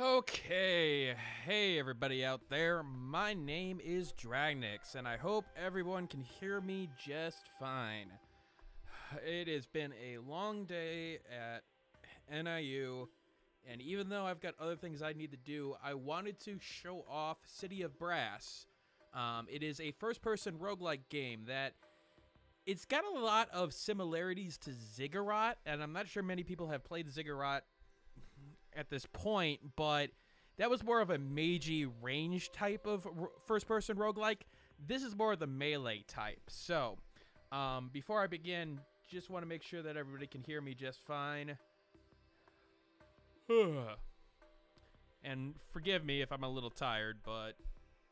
Okay, hey everybody out there, my name is Dragnix, and I hope everyone can hear me just fine. It has been a long day at NIU, and even though I've got other things I need to do, I wanted to show off City of Brass. It is a first-person roguelike game that it's got a lot of similarities to Ziggurat, and I'm not sure many people have played Ziggurat at this point, but that was more of a magey range type of first-person roguelike. This is more of the melee type. So, before I begin, just want to make sure that everybody can hear me just fine. And forgive me if I'm a little tired, but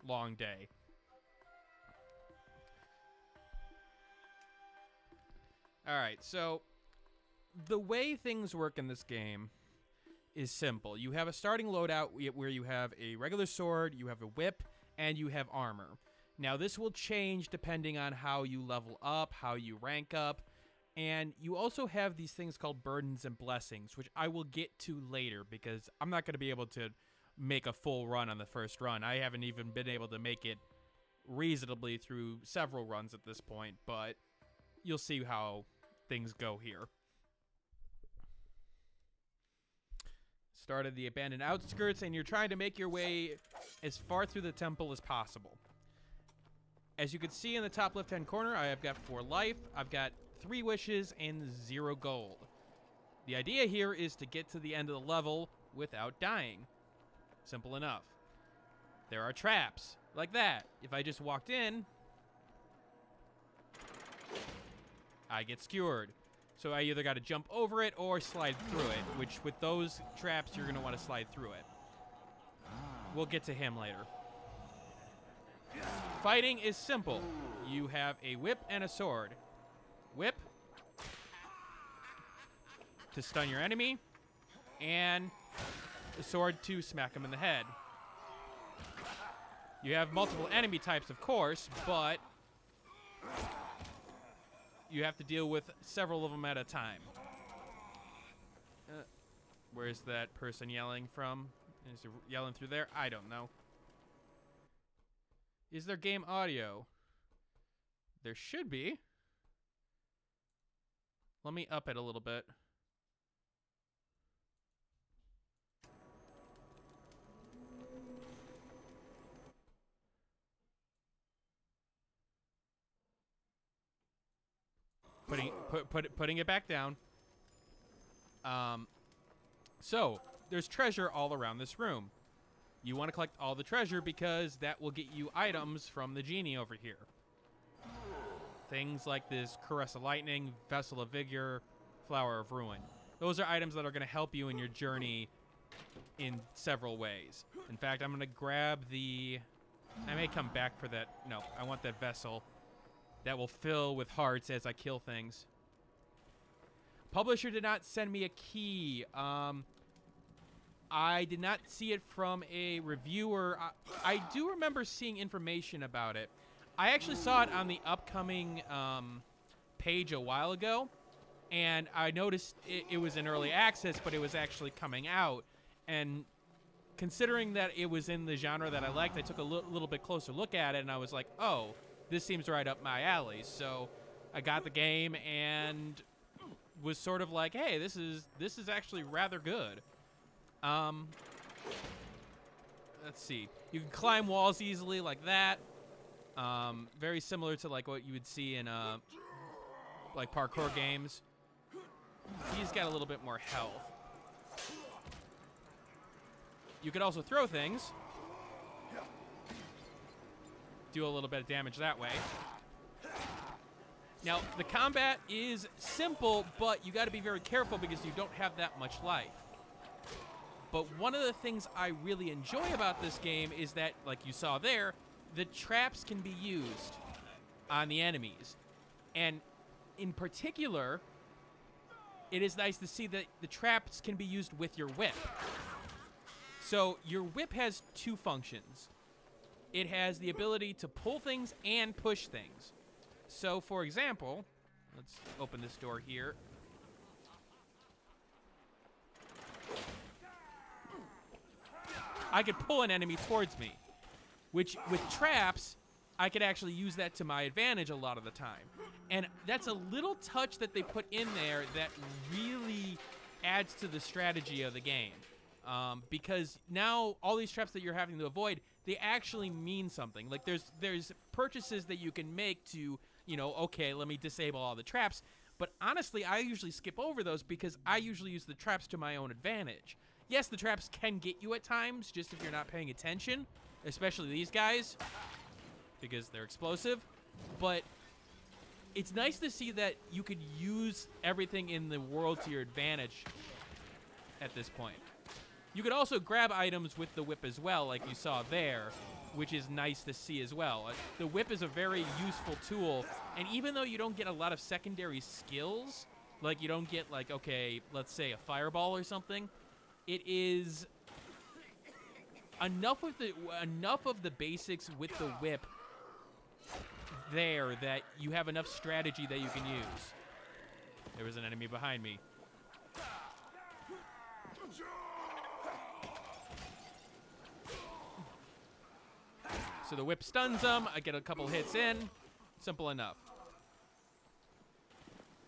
long day. Alright, so the way things work in this game is simple. You have a starting loadout where you have a regular sword, you have a whip, and you have armor. Now, this will change depending on how you level up, how you rank up, and you also have these things called burdens and blessings, which I will get to later because I'm not going to be able to make a full run on the first run. I haven't even been able to make it reasonably through several runs at this point, but you'll see how things go here. Started the abandoned outskirts, and you're trying to make your way as far through the temple as possible. As you can see in the top left-hand corner, I have got 4 life, I've got 3 wishes, and 0 gold. The idea here is to get to the end of the level without dying. Simple enough. There are traps, like that. If I just walked in, I get skewered. So I either got to jump over it or slide through it, which with those traps, you're going to want to slide through it. We'll get to him later. Fighting is simple. You have a whip and a sword. Whip to stun your enemy, and the sword to smack him in the head. You have multiple enemy types, of course, but you have to deal with several of them at a time. Where's that person yelling from? Is he yelling through there? I don't know. Is there game audio? There should be. Let me up it a little bit. Putting it back down. So there's treasure all around this room. You want to collect all the treasure because that will get you items from the genie over here. Things like this Caress of Lightning, Vessel of Vigor, Flower of Ruin. Those are items that are going to help you in your journey in several ways. In fact, I'm going to grab the... I may come back for that. No, I want that vessel. That will fill with hearts as I kill things. Publisher did not send me a key. I did not see it from a reviewer. I do remember seeing information about it. I actually saw it on the upcoming page a while ago, and I noticed it was in early access, but it was actually coming out. And considering that it was in the genre that I liked, I took a little bit closer look at it, and I was like, oh, this seems right up my alley. So I got the game and was sort of like, hey, this is actually rather good. Let's see. You can climb walls easily like that. Very similar to like what you would see in like parkour games. He's got a little bit more health. You could also throw things. Do a little bit of damage that way. Now, the combat is simple, but you got to be very careful because you don't have that much life. But one of the things I really enjoy about this game is that, like you saw there, the traps can be used on the enemies. And in particular, it is nice to see that the traps can be used with your whip. So your whip has 2 functions. It has the ability to pull things and push things. So, for example, let's open this door here. I could pull an enemy towards me, which with traps, I could actually use that to my advantage a lot of the time. And that's a little touch that they put in there that really adds to the strategy of the game. Because now all these traps that you're having to avoid, they actually mean something. Like there's purchases that you can make to, you know, okay, let me disable all the traps. But honestly, I usually skip over those because I usually use the traps to my own advantage. Yes, the traps can get you at times, just if you're not paying attention, especially these guys, because they're explosive. But it's nice to see that you could use everything in the world to your advantage at this point. You could also grab items with the whip as well, like you saw there, which is nice to see as well. The whip is a very useful tool, and even though you don't get a lot of secondary skills, like you don't get like, okay, let's say a fireball or something, it is enough of the basics with the whip there that you have enough strategy that you can use. There was an enemy behind me. So the whip stuns them. I get a couple hits in. Simple enough.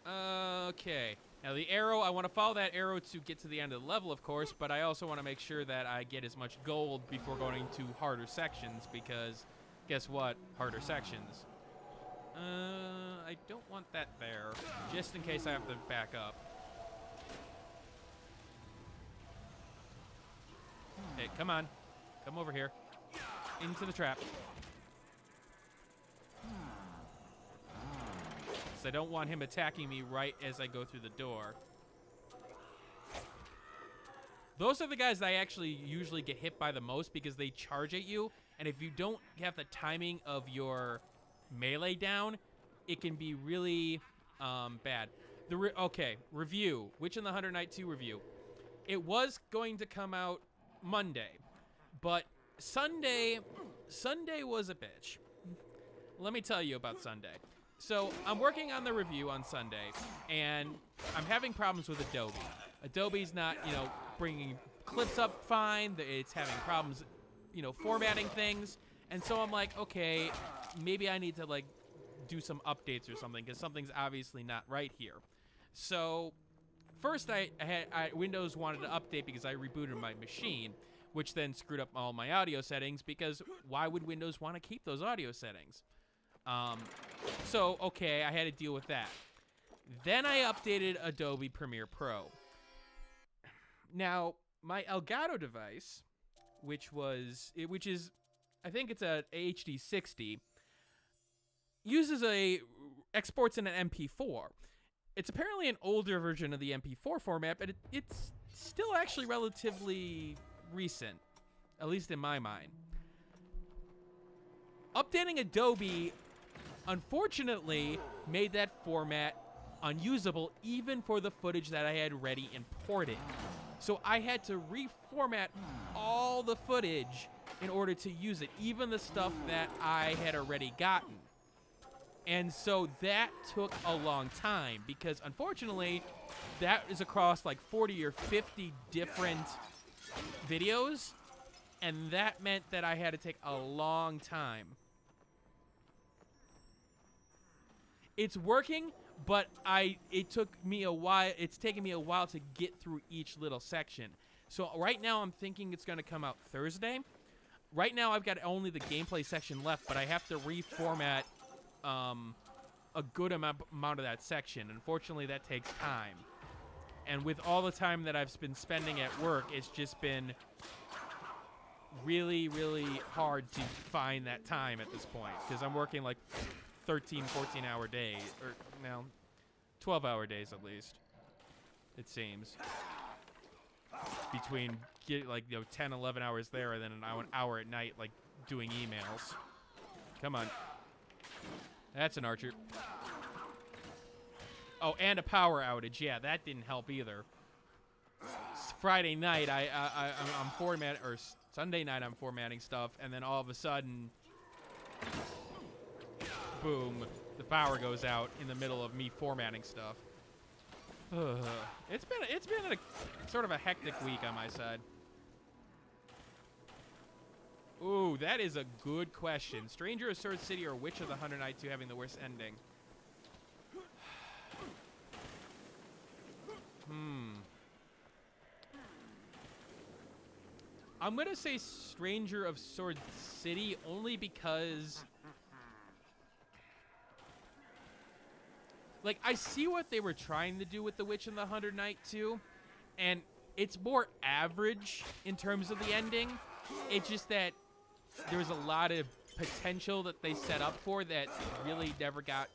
Okay. Now the arrow, I want to follow that arrow to get to the end of the level, of course, but I also want to make sure that I get as much gold before going to harder sections, because guess what? Harder sections. I don't want that there, just in case I have to back up. Hey, come on. Come over here. Into the trap. So I don't want him attacking me right as I go through the door. Those are the guys that I actually usually get hit by the most because they charge at you, and if you don't have the timing of your melee down, it can be really bad. Okay, review. Witch in the Hunter Night 2 review. It was going to come out Monday, but Sunday was a bitch. Let me tell you about Sunday. So I'm working on the review on Sunday, and I'm having problems with Adobe. Adobe's not, you know, bringing clips up fine. It's having problems, you know, formatting things. And so I'm like, okay, maybe I need to like do some updates or something, because something's obviously not right here. So first Windows wanted to update because I rebooted my machine, which then screwed up all my audio settings, because why would Windows want to keep those audio settings? So, okay, I had to deal with that. Then I updated Adobe Premiere Pro. Now, my Elgato device, which is, I think it's a HD 60, exports in an MP4. It's apparently an older version of the MP4 format, but it's still actually relatively recent, at least in my mind. Updating Adobe, unfortunately, made that format unusable even for the footage that I had already imported. So I had to reformat all the footage in order to use it, even the stuff that I had already gotten. And so that took a long time, because unfortunately, that is across like 40 or 50 different videos, and that meant that I had to take a long time. It's working, but it took me a while. It's taken me a while to get through each little section. So right now I'm thinking it's going to come out Thursday. Right now I've got only the gameplay section left, but I have to reformat a good amount of that section. Unfortunately, that takes time. And with all the time that I've been spending at work, it's just been really, really hard to find that time at this point, because I'm working like 13, 14-hour days, or no, 12-hour days at least, it seems. Between like 10, 11 hours there, and then an hour at night, like doing emails. Come on. That's an archer. Oh, and a power outage. Yeah, that didn't help either. Friday night, I'm formatting, or Sunday night, I'm formatting stuff, and then all of a sudden, boom, the power goes out in the middle of me formatting stuff. It's been a sort of a hectic week on my side. Ooh, that is a good question. Stranger of Sword City or Witch of the 100 Night 2 having the worst ending? I'm going to say Stranger of Sword City only because... Like, I see what they were trying to do with the Witch and the 100 Night 2, and it's more average in terms of the ending. It's just that there was a lot of potential that they set up for that really never got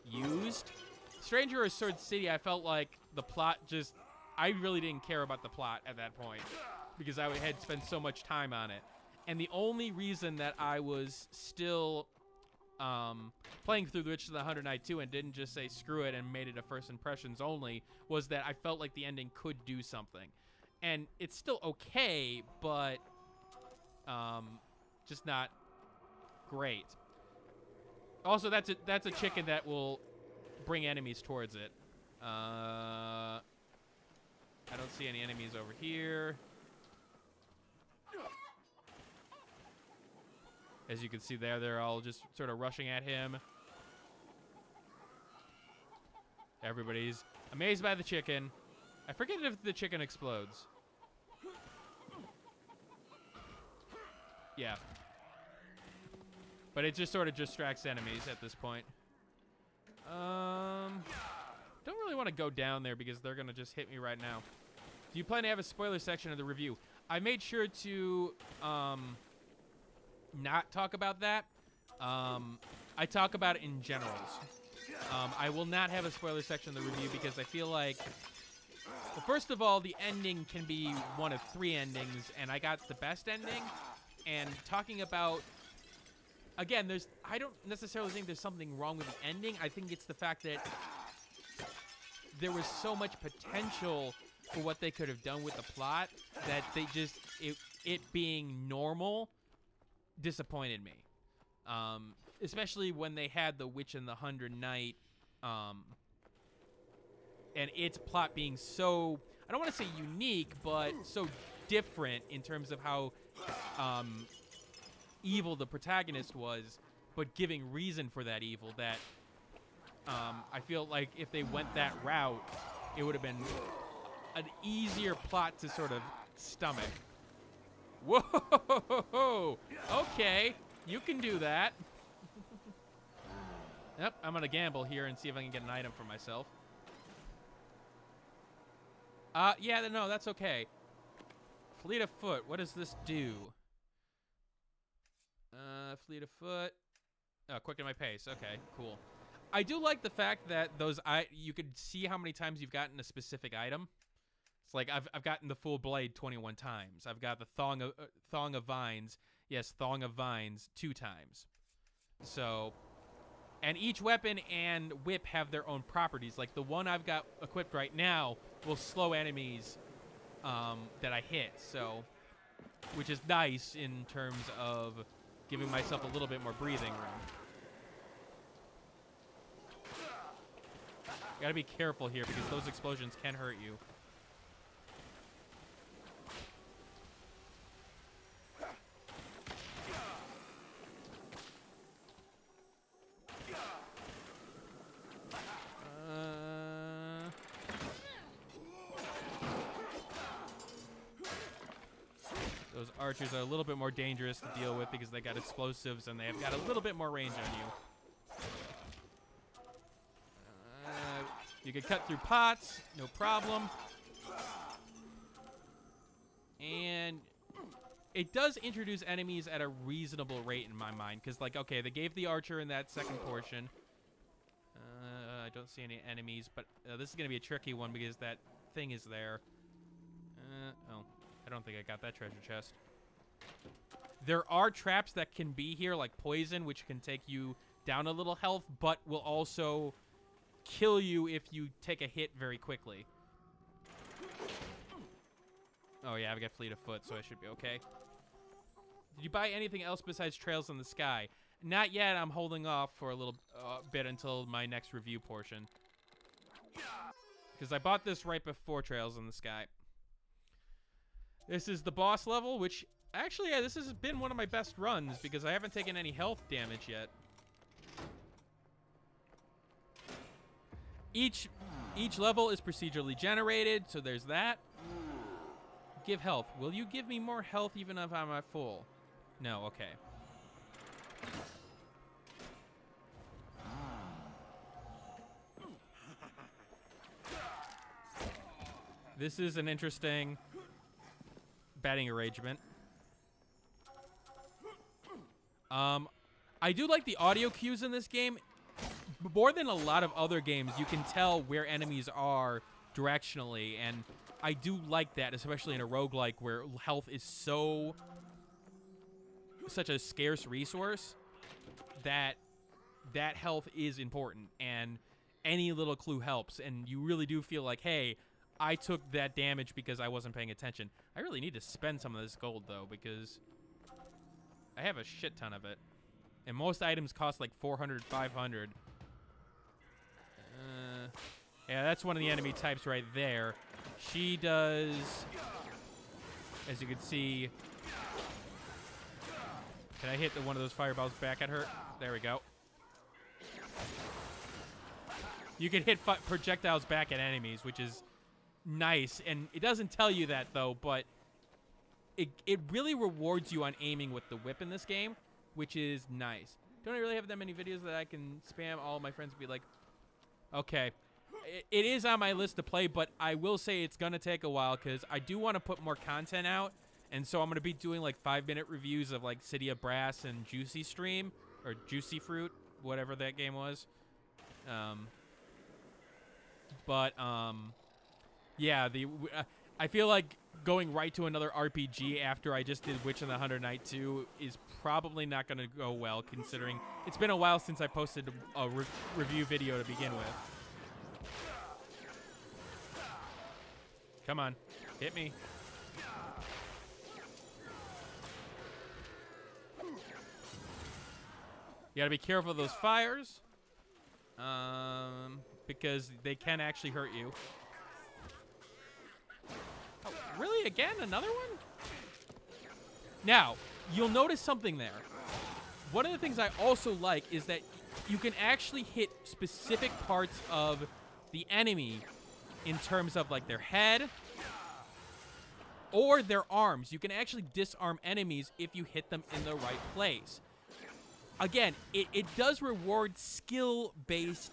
used. Stranger of Sword City, I felt like the plot just... I really didn't care about the plot at that point because I had spent so much time on it. And the only reason that I was still playing through The Witch of the 100 Night 2 and didn't just say screw it and made it a first impressions only was that I felt like the ending could do something. And it's still okay, but just not great. Also, that's a chicken that will bring enemies towards it. I don't see any enemies over here. As you can see there, they're all just sort of rushing at him. Everybody's amazed by the chicken. I forget if the chicken explodes. Yeah. But it just sort of distracts enemies at this point. Don't really want to go down there because they're going to just hit me right now. Do you plan to have a spoiler section of the review? I made sure to not talk about that. I talk about it in generals. I will not have a spoiler section of the review because I feel like, well, first of all, the ending can be one of 3 endings, and I got the best ending. And talking about, again, I don't necessarily think there's something wrong with the ending. I think it's the fact that there was so much potential for what they could have done with the plot that they just, it being normal disappointed me. Especially when they had the Witch and the 100 Night, and its plot being so, I don't want to say unique, but so different in terms of how evil the protagonist was, but giving reason for that evil that I feel like if they went that route, it would have been an easier plot to sort of stomach. Whoa! Okay, you can do that. Yep, I'm gonna gamble here and see if I can get an item for myself. Yeah, no, that's okay. Fleet of Foot, what does this do? Fleet of Foot. Oh, quicken my pace. Okay, cool. I do like the fact that you could see how many times you've gotten a specific item. It's like I've gotten the full blade 21 times. I've got the thong of vines. Yes, thong of vines 2 times. So, and each weapon and whip have their own properties. Like the one I've got equipped right now will slow enemies that I hit. So, which is nice in terms of giving myself a little bit more breathing room. You gotta be careful here because those explosions can hurt you. Those archers are a little bit more dangerous to deal with because they got explosives and they have got a little bit more range on you. You can cut through pots, no problem. And it does introduce enemies at a reasonable rate in my mind. Because, like, okay, they gave the archer in that second portion. I don't see any enemies, but this is going to be a tricky one because that thing is there. Oh, I don't think I got that treasure chest. There are traps that can be here, like poison, which can take you down a little health, but will also kill you if you take a hit very quickly. Oh yeah, I've got Fleet of Foot, so I should be okay. Did you buy anything else besides Trails in the Sky? Not yet. I'm holding off for a little bit until my next review portion. Because I bought this right before Trails in the Sky. This is the boss level, which Actually, yeah, this has been one of my best runs because I haven't taken any health damage yet. Each level is procedurally generated, so there's that. Give health. Will you give me more health even if I'm at full? No, okay. This is an interesting batting arrangement. I do like the audio cues in this game. More than a lot of other games, you can tell where enemies are directionally, and I do like that, especially in a roguelike where health is such a scarce resource that health is important, and any little clue helps, and you really do feel like, hey, I took that damage because I wasn't paying attention. I really need to spend some of this gold, though, because I have a shit ton of it. And most items cost like 400, 500. Yeah, that's one of the enemy types right there. She does, as you can see, can I hit one of those fireballs back at her? There we go. You can hit projectiles back at enemies, which is nice. And it doesn't tell you that, though, but it really rewards you on aiming with the whip in this game, which is nice. Don't really have that many videos that I can spam. All my friends be like, okay. It is on my list to play, but I will say it's going to take a while because I do want to put more content out. And so I'm going to be doing like 5-minute reviews of like City of Brass and Juicy Stream, or Juicy Fruit, whatever that game was. Yeah, I feel like going right to another RPG after I just did Witch and the Hundred Knight 2 is probably not going to go well, considering it's been a while since I posted a review video to begin with. Come on, hit me. You gotta be careful of those fires, because they can actually hurt you. Oh, really? Again? Another one? Now, you'll notice something there. One of the things I also like is that you can actually hit specific parts of the enemy in terms of like their head or their arms. You can actually disarm enemies if you hit them in the right place. Again, it does reward skill-based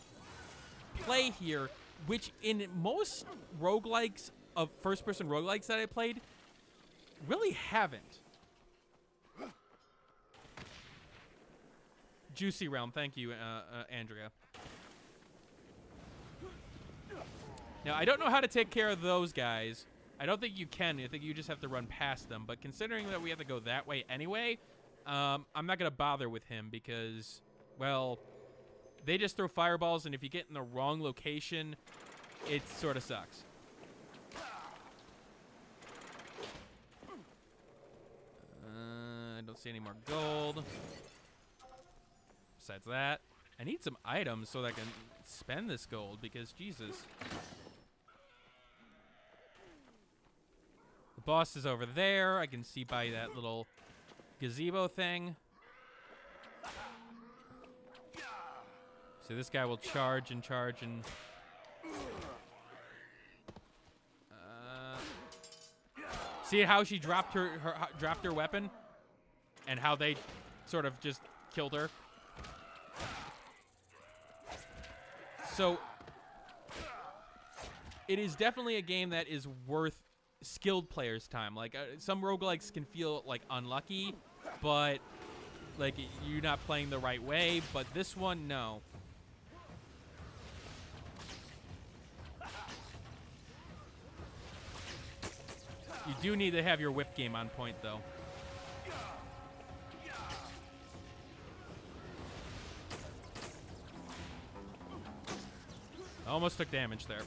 play here, which in most roguelikes, of first-person roguelikes that I played, really haven't. Juicy Realm, thank you, Andrea. Now, I don't know how to take care of those guys. I don't think you can. I think you just have to run past them. But considering that we have to go that way anyway, I'm not going to bother with him because, well, they just throw fireballs, and if you get in the wrong location, it sort of sucks. I don't see any more gold. Besides that, I need some items so that I can spend this gold because, Jesus. The boss is over there. I can see by that little gazebo thing. So this guy will charge and charge and... see how she dropped her weapon? And how they sort of just killed her? So, it is definitely a game that is worth skilled players' time. Like, some roguelikes can feel, like, unlucky, but, like, you're not playing the right way. But this one, no. You do need to have your whip game on point, though. Almost took damage there.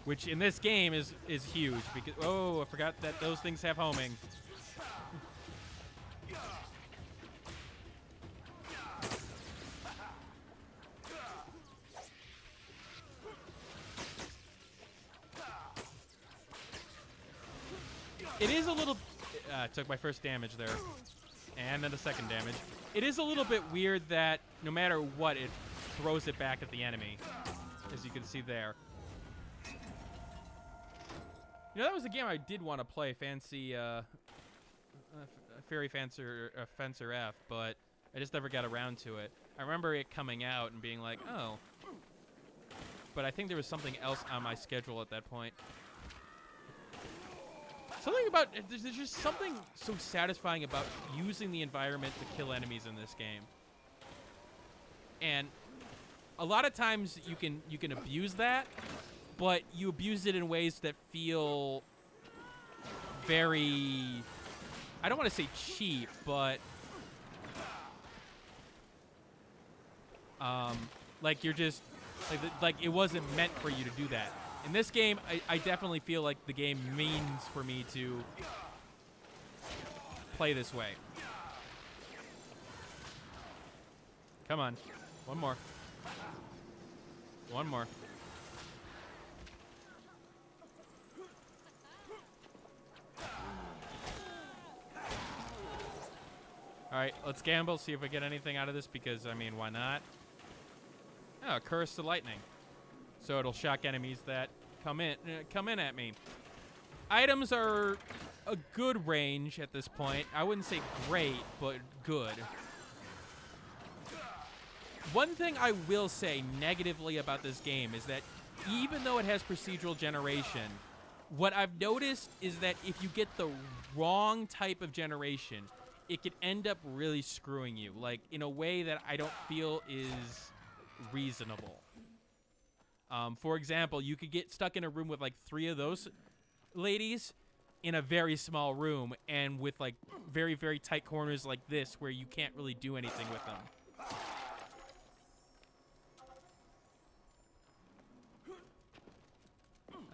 Which in this game is huge because oh, I forgot that those things have homing. It is a little Took my first damage there. And then the second damage. It is a little bit weird that no matter what, it throws it back at the enemy. As you can see there. You know, that was a game I did want to play, Fancy, Fairy Fencer F, but I just never got around to it. I remember it coming out and being like, oh. But I think there was something else on my schedule at that point. Something about, there's just something so satisfying about using the environment to kill enemies in this game. And a lot of times you can abuse that, but you abuse it in ways that feel very, I don't want to say cheap, but like you're just, like it wasn't meant for you to do that. In this game, I definitely feel like the game means for me to play this way. Come on. One more. One more. All right, let's gamble, see if we get anything out of this, because, I mean, why not? Oh, Curse to Lightning. So it'll shock enemies that come in at me. Items are a good range at this point. I wouldn't say great, but good. One thing I will say negatively about this game is that even though it has procedural generation, what I've noticed is that if you get the wrong type of generation, it could end up really screwing you, like in a way that I don't feel is reasonable. For example, you could get stuck in a room with like 3 of those ladies in a very small room, and with like very, very tight corners like this where you can't really do anything with them.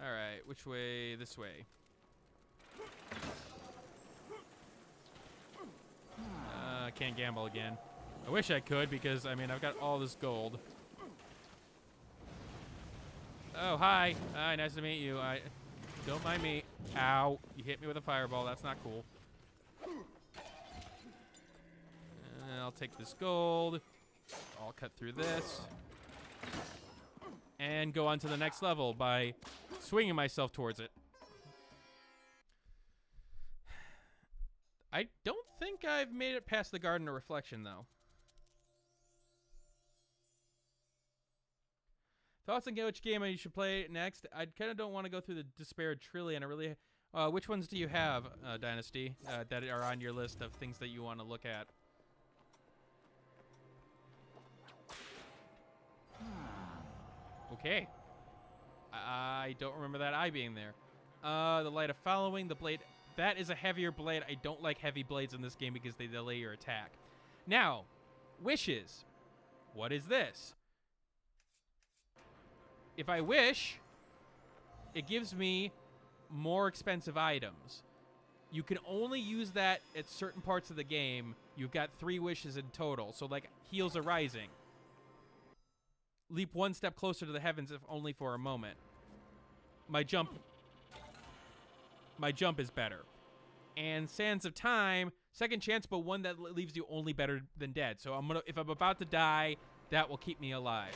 All right, which way? This way. I can't gamble again. I wish I could, because, I mean, I've got all this gold. Oh, hi. Hi, nice to meet you. Don't mind me. Ow. You hit me with a fireball. That's not cool. I'll take this gold. I'll cut through this. And go on to the next level by swinging myself towards it. I don't think I've made it past the Garden of Reflection, though. Thoughts on which game you should play next? I kind of don't want to go through the Disparate Trillion. I really... which ones do you have, Dynasty, that are on your list of things that you want to look at? Okay. I don't remember that eye being there. The Light of Following, the Blade... That is a heavier blade. I don't like heavy blades in this game because they delay your attack. Now, wishes. What is this? If I wish, it gives me more expensive items. You can only use that at certain parts of the game. You've got 3 wishes in total. So, like, Heels Arising. Leap 1 step closer to the heavens, if only for a moment. My jump is better. And Sands of Time, second chance, but one that leaves you only better than dead. So if I'm about to die, that will keep me alive.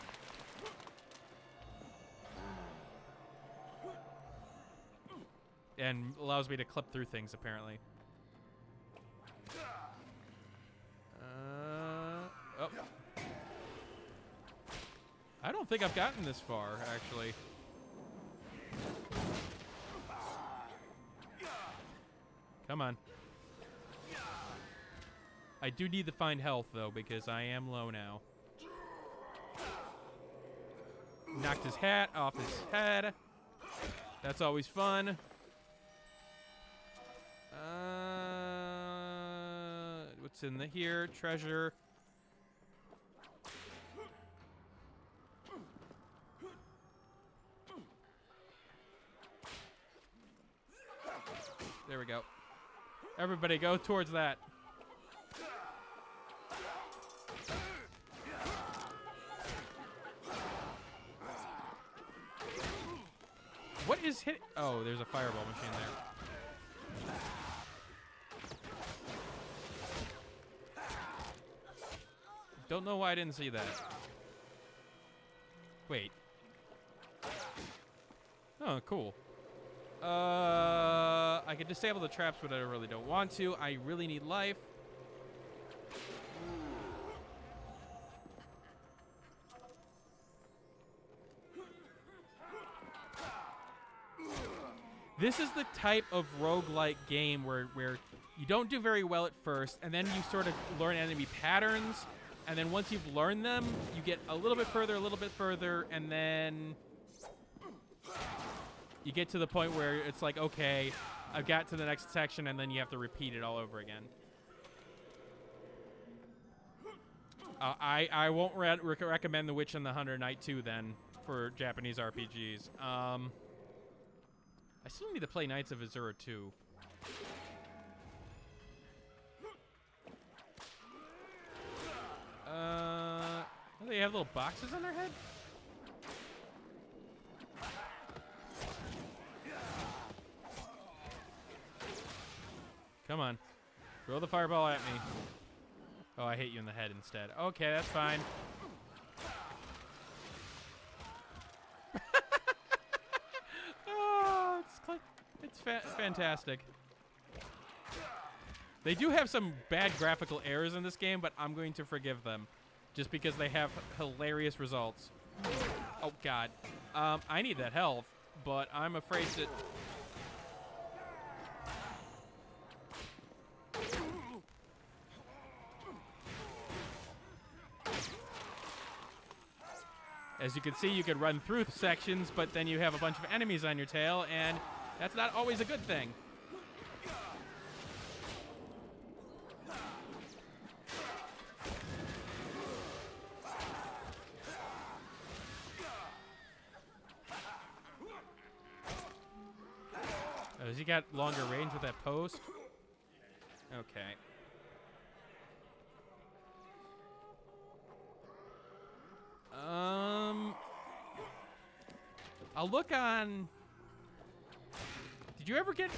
And allows me to clip through things, apparently. Oh. I don't think I've gotten this far, actually. Come on. I do need to find health, though, because I am low now. Knocked his hat off his head. That's always fun. What's in here? Treasure. There we go. Everybody go towards that. What is hit? Oh, there's a fireball machine there. Don't know why I didn't see that. Wait. Oh, cool. I could disable the traps, but I really don't want to. I really need life. This is the type of roguelike game where you don't do very well at first, and then you sort of learn enemy patterns, and then once you've learned them, you get a little bit further, and then you get to the point where it's like, okay, I've got to the next section, and then you have to repeat it all over again. I won't recommend The Witch and the Hunter Knight 2 then for Japanese RPGs. I still need to play Knights of Azura 2. Do they have little boxes on their head? Come on. Throw the fireball at me. Oh, I hit you in the head instead. Okay, that's fine. Oh, it's fantastic. They do have some bad graphical errors in this game, but I'm going to forgive them just because they have hilarious results. Oh, God. I need that health, but I'm afraid that... As you can see, you could run through sections, but then you have a bunch of enemies on your tail, and that's not always a good thing. Oh, has he got longer range with that post? Okay. I'll look on... Did you ever get...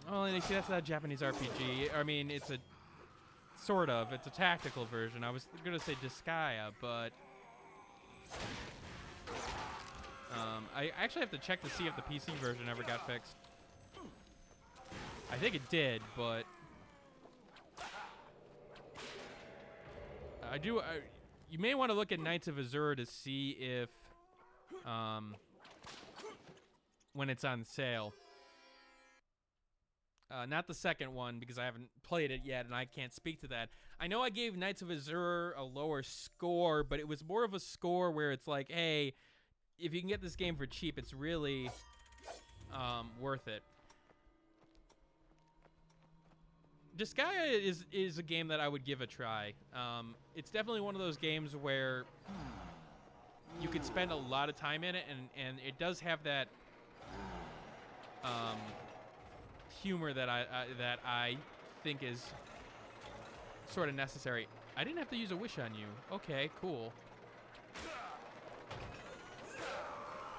Oh, see, that's not a Japanese RPG. I mean, it's a... Sort of. It's a tactical version. I was going to say Disgaea, but... I actually have to check to see if the PC version ever got fixed. I think it did, but... you may want to look at Knights of Azura to see if... when it's on sale. Not the second one, because I haven't played it yet, and I can't speak to that. I know I gave Knights of Azura a lower score, but it was more of a score where it's like, hey, if you can get this game for cheap, it's really worth it. Disgaea is a game that I would give a try. It's definitely one of those games where you could spend a lot of time in it, and it does have that humor that I think is sort of necessary. I didn't have to use a wish on you. Okay, cool.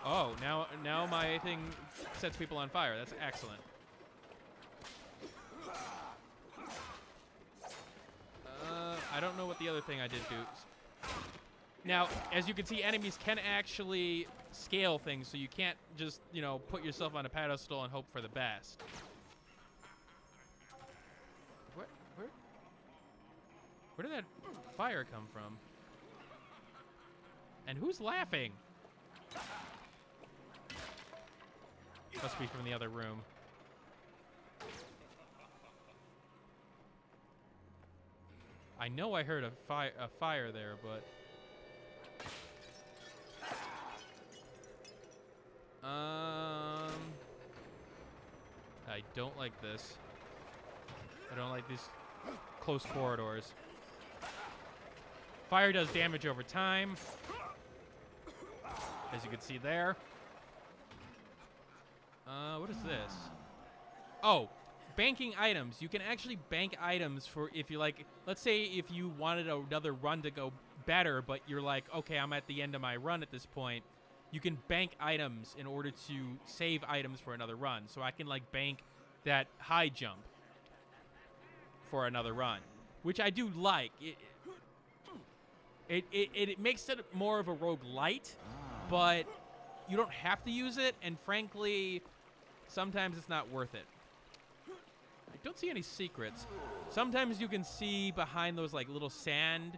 Oh, now my thing sets people on fire. That's excellent. I don't know what the other thing I did do. Now, as you can see, enemies can actually scale things, so you can't just, you know, put yourself on a pedestal and hope for the best. Where did that fire come from? And who's laughing? Must be from the other room. I know I heard a fire there, but... I don't like this. I don't like these close corridors. Fire does damage over time, as you can see there. What is this? Oh, banking items. You can actually bank items for if you like. Let's say if you wanted another run to go better, but you're like, okay, I'm at the end of my run at this point. You can bank items in order to save items for another run. So I can like bank that high jump for another run, which I do like. It makes it more of a roguelite, but you don't have to use it, and frankly, sometimes it's not worth it. I don't see any secrets. Sometimes you can see behind those like little sand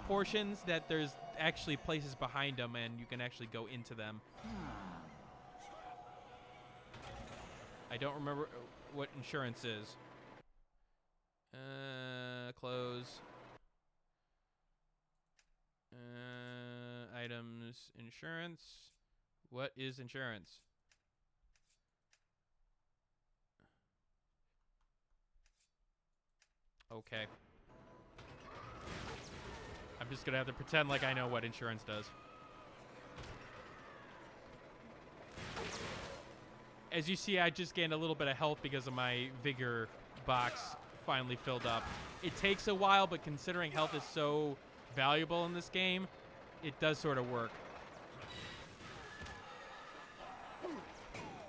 portions that there's actually places behind them, and you can actually go into them. I don't remember what insurance is. Close. Items, insurance. What is insurance? Okay. I'm just gonna have to pretend like I know what insurance does. As you see, I just gained a little bit of health because of my vigor box finally filled up. It takes a while, but considering health is so valuable in this game, it does sort of work.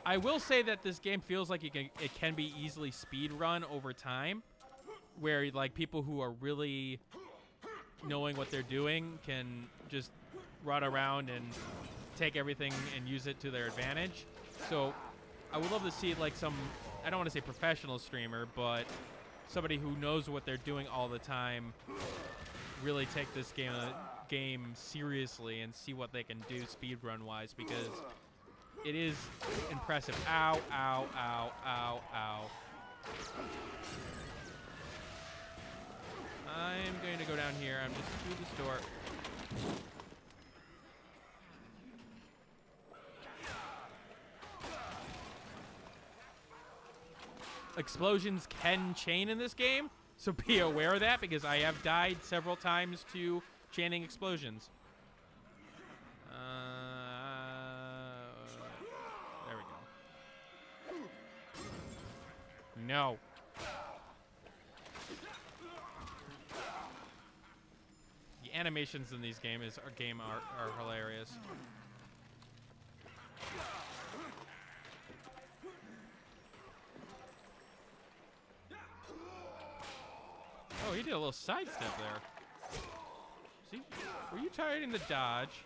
I will say that this game feels like it can be easily speed run over time, where like people who are really knowing what they're doing can just run around and take everything and use it to their advantage. So I would love to see like some, I don't want to say professional streamer, but somebody who knows what they're doing all the time really take this game seriously and see what they can do speedrun wise, because it is impressive. Ow, ow, ow, ow, ow. I'm going to go down here. I'm just through this door. Explosions can chain in this game, so be aware of that, because I have died several times to chaining explosions. There we go. No. The animations in these games are hilarious. Oh, he did a little sidestep there. See, were you targeting the dodge?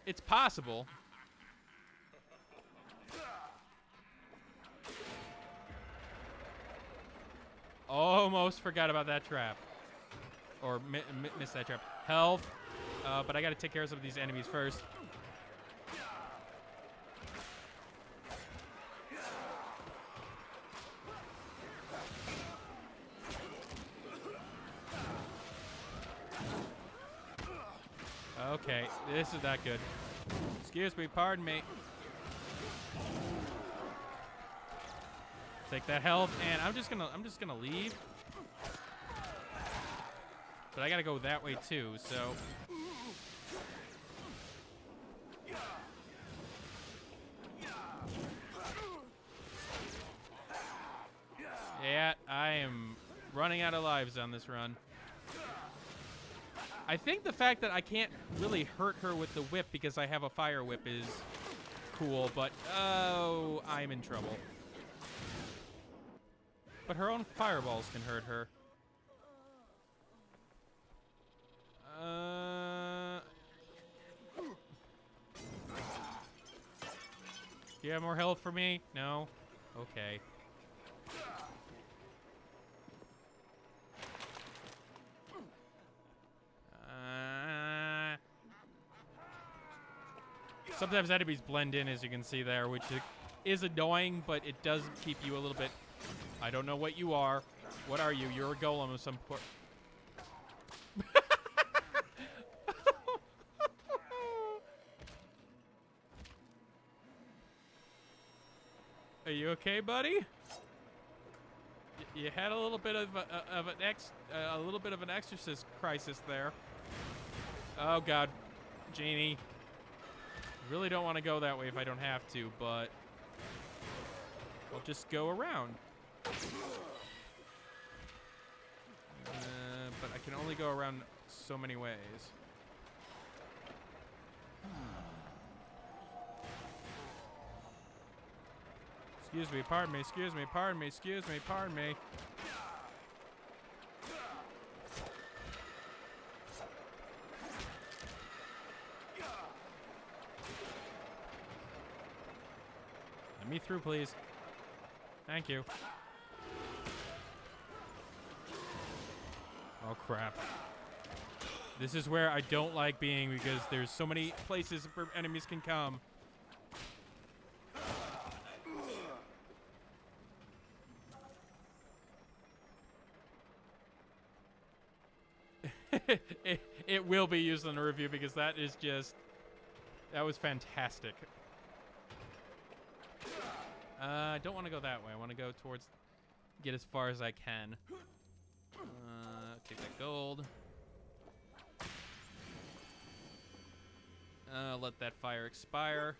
It's possible. Almost forgot about that trap. Or missed that trap. Health. But I gotta take care of some of these enemies first. Okay, this is not good. Excuse me, pardon me. Take that health, and I'm just gonna leave. But I gotta go that way too, so. Yeah, I am running out of lives on this run. I think the fact that I can't really hurt her with the whip because I have a fire whip is cool, but oh, I'm in trouble. But her own fireballs can hurt her. Do you have more health for me? No? Okay. Sometimes enemies blend in, as you can see there, which is annoying, but it does keep you a little bit... I don't know what you are. What are you? You're a golem of some sort. Are you okay, buddy? You had a little bit of an exorcist crisis there. Oh God, Genie. Really don't want to go that way if I don't have to, but I'll just go around. But I can only go around so many ways. Excuse me, pardon me, excuse me, pardon me, excuse me, pardon me. me through, please. Thank you. Oh, crap. This is where I don't like being because there's so many places where enemies can come. it will be used in the review because that was fantastic. I don't want to go that way. I want to go towards, get as far as I can. Take that gold. Let that fire expire.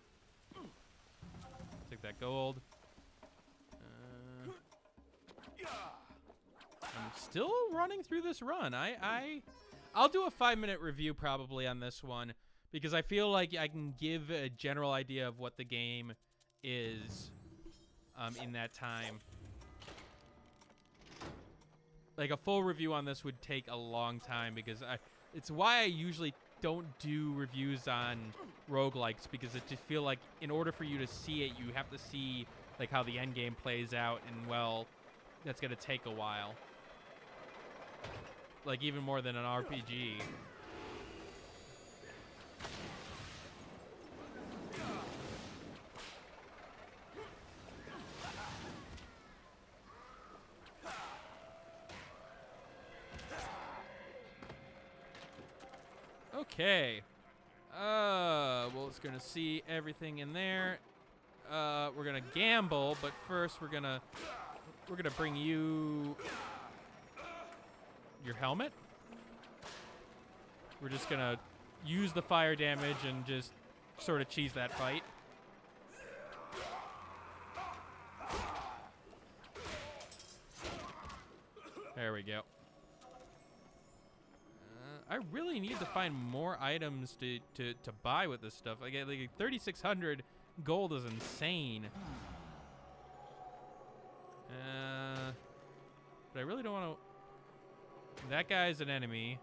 Take that gold. I'm still running through this run. I'll do a 5-minute review probably on this one because I feel like I can give a general idea of what the game is in that time. Like a full review on this would take a long time because it's why I usually don't do reviews on roguelikes because I just feel like in order for you to see it, you have to see like how the end game plays out, and well, that's gonna take a while. Like even more than an RPG. Okay. Well, it's gonna see everything in there. We're gonna gamble, but first we're gonna bring you your helmet. We're just gonna use the fire damage and just sort of cheese that fight. There we go. I really need to find more items to buy with this stuff. I get like 3,600 gold is insane. But I really don't want to. That guy's an enemy.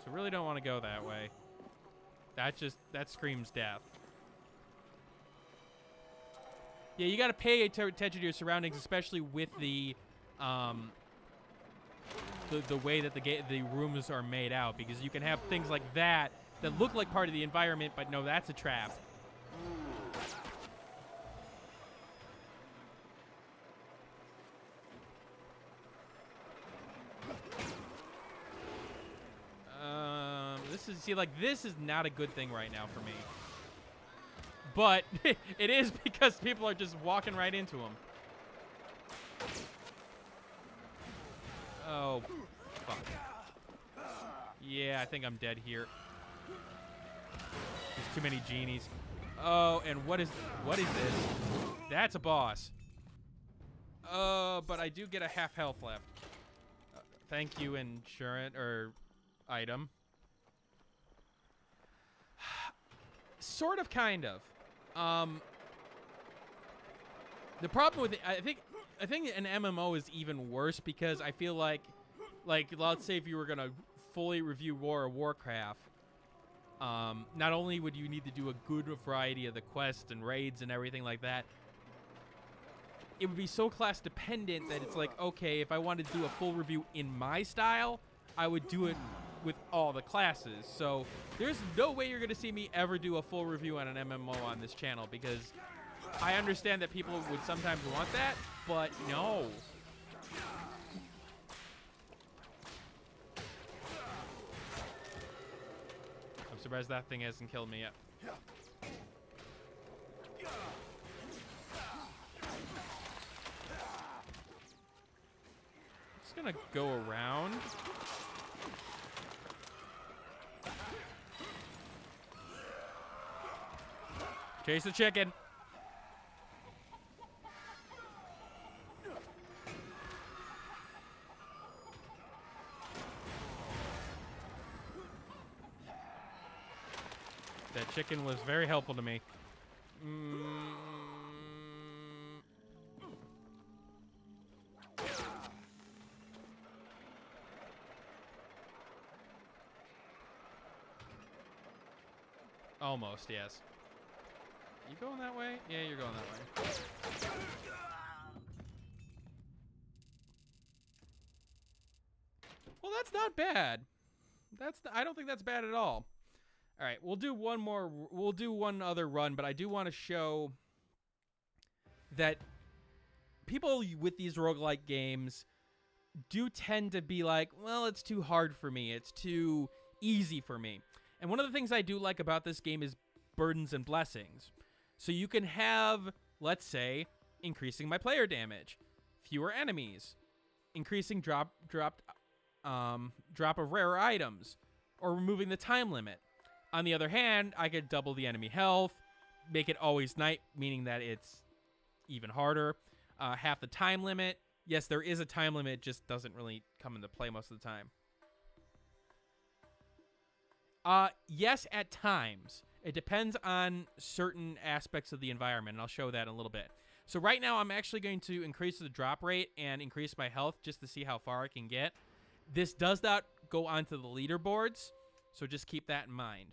So really don't want to go that way. That screams death. Yeah, you got to pay attention to your surroundings, especially with the way that the rooms are made out, because you can have things like that look like part of the environment, but no, that's a trap. This is not a good thing right now for me. But it is because people are just walking right into them. Oh, fuck. Yeah, I think I'm dead here. There's too many genies. Oh, and what is this? That's a boss. But I do get a half health left. Thank you, insurance or item. Sort of, kind of. The problem with it, I think an MMO is even worse because I feel like let's say if you were gonna fully review World of Warcraft, not only would you need to do a good variety of the quests and raids and everything like that, it would be so class dependent that it's like, okay, if I wanted to do a full review in my style, I would do it with all the classes. So there's no way you're gonna see me ever do a full review on an MMO on this channel because I understand that people would sometimes want that, but no. I'm surprised that thing hasn't killed me yet. Just gonna go around. Chase the chicken. That chicken was very helpful to me. Almost, yes. You going that way? Yeah, you're going that way. Well, that's not bad. I don't think that's bad at all. All right, we'll do one more. We'll do one other run, but I do want to show that people with these roguelike games do tend to be like, well, it's too hard for me. It's too easy for me. And one of the things I do like about this game is burdens and blessings. So you can have, let's say, increasing my player damage, fewer enemies, increasing drop of rare items, or removing the time limit. On the other hand, I could double the enemy health, make it always night, meaning that it's even harder. Half the time limit. Yes, there is a time limit, just doesn't really come into play most of the time. Yes, at times. It depends on certain aspects of the environment, and I'll show that in a little bit. So right now, I'm actually going to increase the drop rate and increase my health just to see how far I can get. This does not go onto the leaderboards, so just keep that in mind.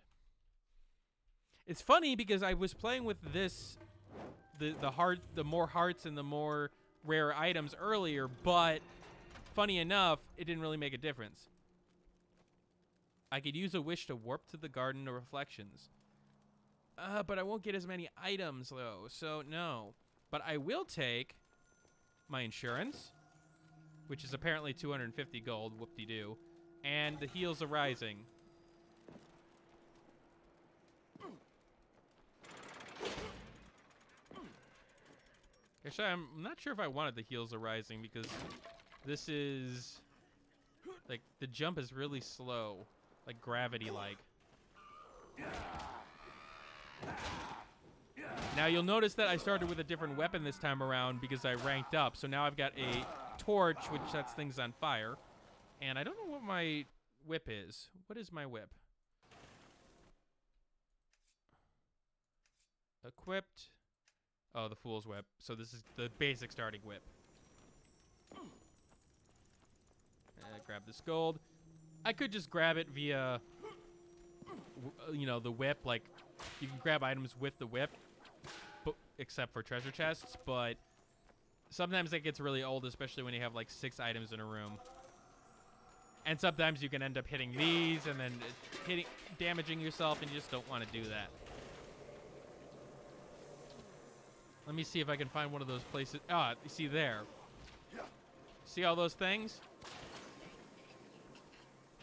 It's funny because I was playing with this, the more hearts and the more rare items earlier, but funny enough, it didn't really make a difference. I could use a wish to warp to the Garden of Reflections. But I won't get as many items, though, so no. But I will take my insurance, which is apparently 250 gold, whoop-de-doo, and the Heals Arising. Actually, I'm not sure if I wanted the Heals Arising because this is, like, the jump is really slow, like gravity-like. Now you'll notice that I started with a different weapon this time around because I ranked up. So now I've got a torch, which sets things on fire. And I don't know what my whip is. What is my whip? Equipped. Oh, the Fool's Whip. So this is the basic starting whip. Grab this gold. I could just grab it via, you know, the whip. Like, you can grab items with the whip, except for treasure chests. But sometimes that gets really old, especially when you have, like, 6 items in a room. And sometimes you can end up hitting these and then damaging yourself, and you just don't want to do that. Let me see if I can find one of those places. Ah, you see there. See all those things?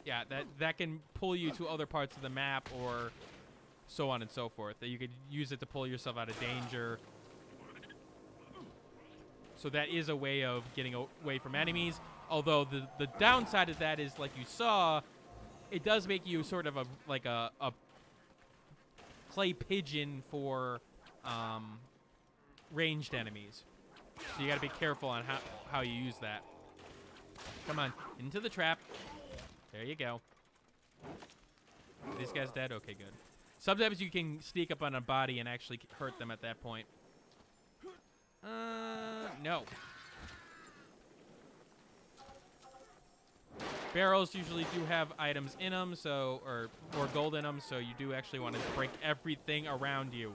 Yeah, that can pull you to other parts of the map or so on and so forth. That you could use it to pull yourself out of danger. So that is a way of getting away from enemies. Although the downside of that is, like you saw, it does make you sort of a clay pigeon for ranged enemies. So you got to be careful on how you use that. Come on, into the trap. There you go. This guy's dead? Okay, good. Sometimes you can sneak up on a body and actually hurt them at that point. No. Barrels usually do have items in them, so or gold in them, so you do actually want to break everything around you.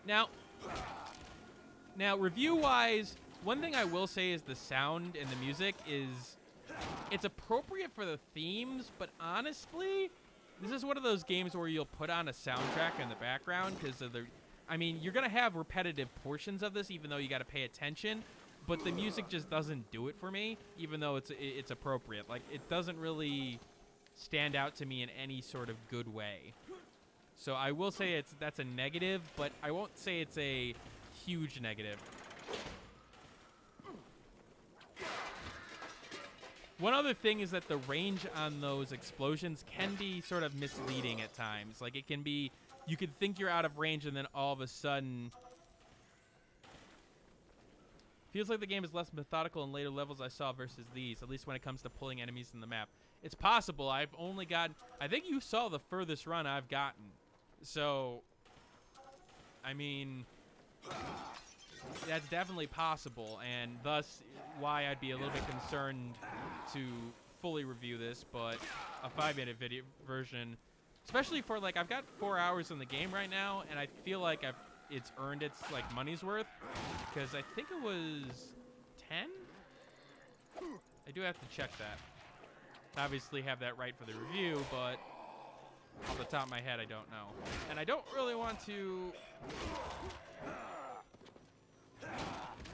Now, review-wise, one thing I will say is the sound and the music is, it's appropriate for the themes, but honestly, this is one of those games where you'll put on a soundtrack in the background because of the, I mean, you're gonna have repetitive portions of this, even though you got to pay attention, but the music just doesn't do it for me, even though it's appropriate. Like, it doesn't really stand out to me in any sort of good way. So I will say that's a negative, but I won't say it's a huge negative. One other thing is that the range on those explosions can be sort of misleading at times. Like, it can be, you could think you're out of range and then all of a sudden, feels like the game is less methodical in later levels I saw versus these, at least when it comes to pulling enemies in the map. It's possible. I've only gotten, I think you saw the furthest run I've gotten. So, I mean, that's definitely possible, and thus why I'd be a little bit concerned to fully review this, but a 5-minute video version Especially for, like, I've got 4 hours in the game right now, and I feel like it's earned its, like, money's worth. Because I think it was 10? I do have to check that. Obviously have that right for the review, but off the top of my head, I don't know. And I don't really want to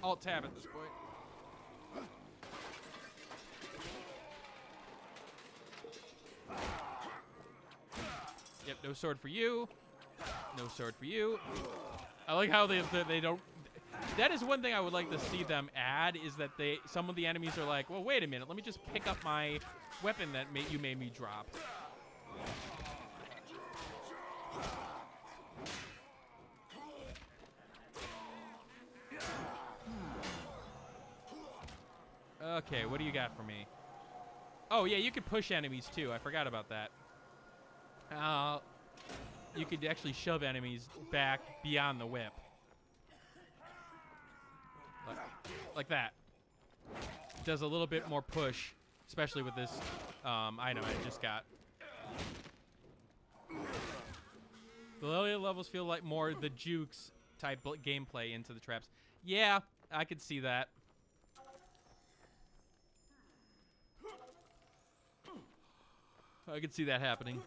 Alt-tab at this point. Yep, no sword for you. No sword for you. I like how they don't... That is one thing I would like to see them add, is that some of the enemies are like, well, wait a minute, let me just pick up my weapon that you made me drop. Okay, what do you got for me? Oh, yeah, you could push enemies, too. I forgot about that. You could actually shove enemies back beyond the whip. Like that. It does a little bit more push, especially with this item I just got. The lower levels feel like more the Jukes type gameplay into the traps. Yeah, I could see that. I could see that happening.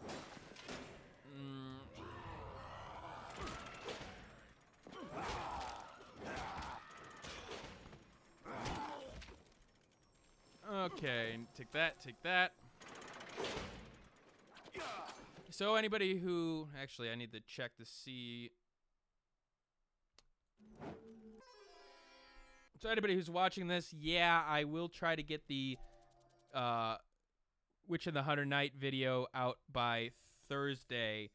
Okay, take that, take that. So anybody who... Actually, I need to check to see... So anybody who's watching this, yeah, I will try to get the Witch in the Hunter Night video out by Thursday.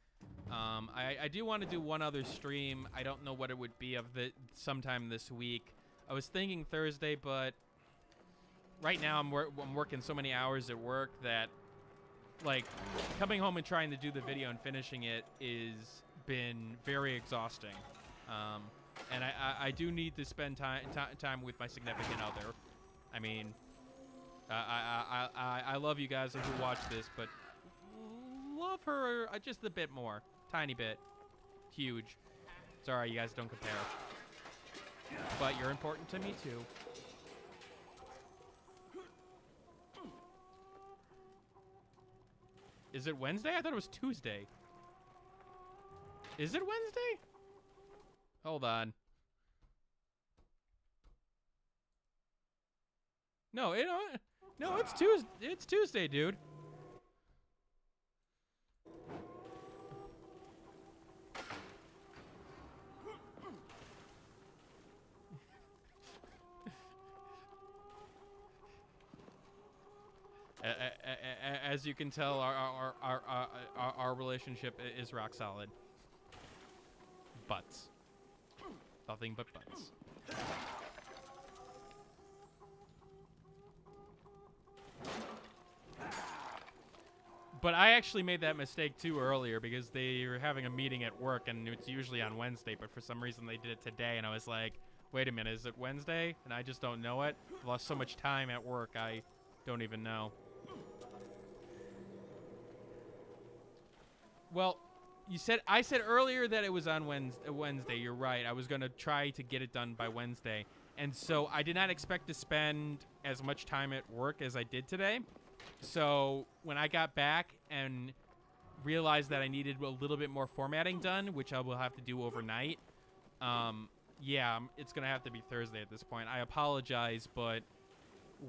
I do want to do one other stream. I don't know what it would be of sometime this week. I was thinking Thursday, but right now I'm working so many hours at work that, like, coming home and trying to do the video and finishing it is been very exhausting. And I do need to spend time with my significant other. I mean, I love you guys who watch this, but love her just a bit more. Tiny bit. Huge. Sorry, you guys don't compare. But you're important to me, too. Is it Wednesday? I thought it was Tuesday. Is it Wednesday? Hold on. No, no, it's Tuesday. It's Tuesday, dude. As you can tell, our relationship is rock solid. Butts. Nothing but butts. But I actually made that mistake too earlier because they were having a meeting at work and it's usually on Wednesday, but for some reason they did it today and I was like, wait a minute, is it Wednesday? And I just don't know it. I've lost so much time at work, I don't even know. Well, I said earlier that it was on Wednesday. You're right. I was going to try to get it done by Wednesday. And so I did not expect to spend as much time at work as I did today. So when I got back and realized that I needed a little bit more formatting done, which I will have to do overnight, yeah, it's going to have to be Thursday at this point. I apologize, but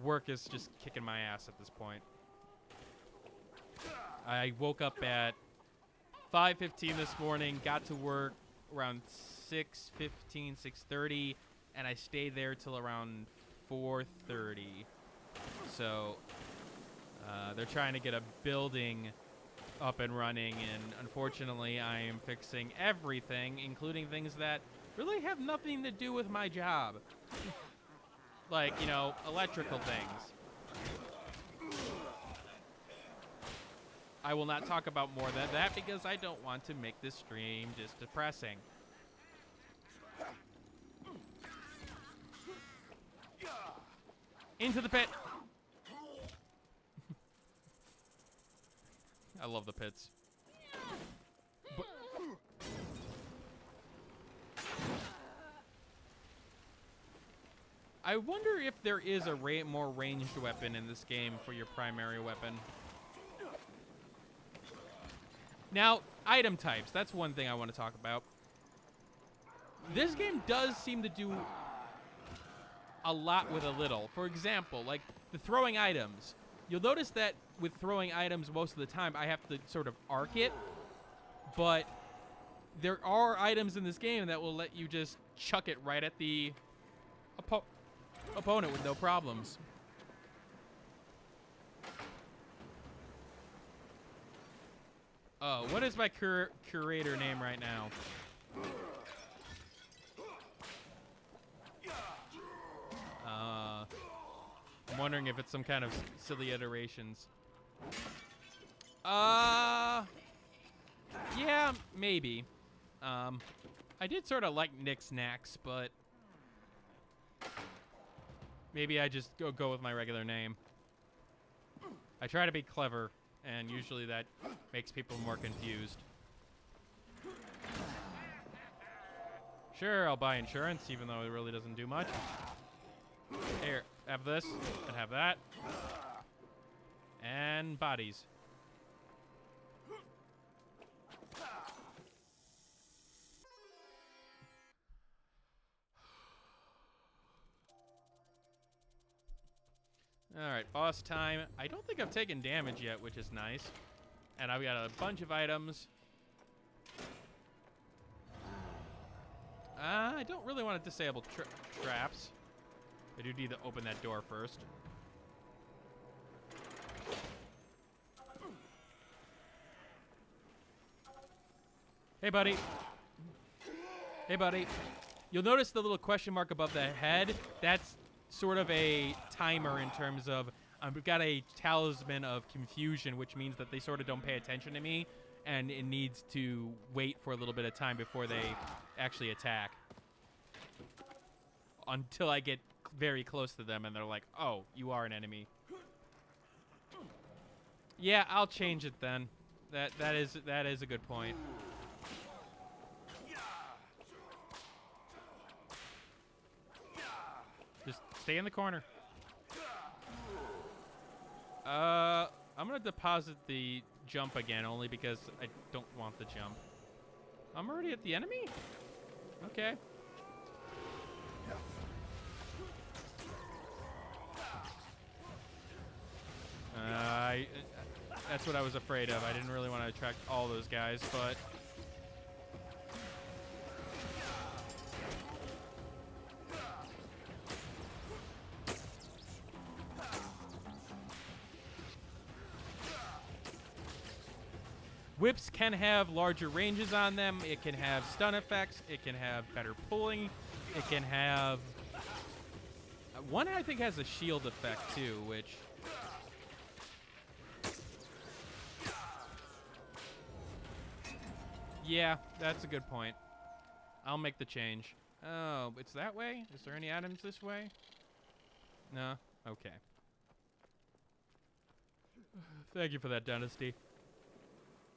work is just kicking my ass at this point. I woke up at 5:15 this morning, got to work around 6:15, 6:30, and I stayed there till around 4:30. So they're trying to get a building up and running, and unfortunately I am fixing everything, including things that really have nothing to do with my job. Like, you know, electrical things. I will not talk about more than that because I don't want to make this stream just depressing. Into the pit. I love the pits. I wonder if there is a more ranged weapon in this game for your primary weapon. Now, item types. That's one thing I want to talk about. This game does seem to do a lot with a little. For example, like the throwing items. You'll notice that with throwing items most of the time, I have to sort of arc it. But there are items in this game that will let you just chuck it right at the opponent with no problems. Oh, what is my curator name right now? I'm wondering if it's some kind of silly iterations. Yeah, maybe. I did sort of like Nick's Knacks, but maybe I just go with my regular name. I try to be clever, and usually that makes people more confused. Sure, I'll buy insurance, even though it really doesn't do much. Here, have this, and have that. And bodies. Alright, boss time. I don't think I've taken damage yet, which is nice. And I've got a bunch of items. I don't really want to disable traps. I do need to open that door first. Hey, buddy. Hey, buddy. You'll notice the little question mark above the head. That's sort of a timer in terms of I've got a talisman of confusion, which means that they sort of don't pay attention to me, and it needs to wait for a little bit of time before they actually attack. Until I get very close to them and they're like, oh, you are an enemy. Yeah, I'll change it then. That is a good point. Just stay in the corner. I'm gonna deposit the jump again, only because I don't want the jump. I'm already at the enemy? Okay. That's what I was afraid of. I didn't really want to attract all those guys, but... Whips can have larger ranges on them. It can have stun effects. It can have better pulling. It can have... One, I think, has a shield effect, too, which... Yeah, that's a good point. I'll make the change. Oh, it's that way? Is there any items this way? No? Okay. Thank you for that, Dynasty.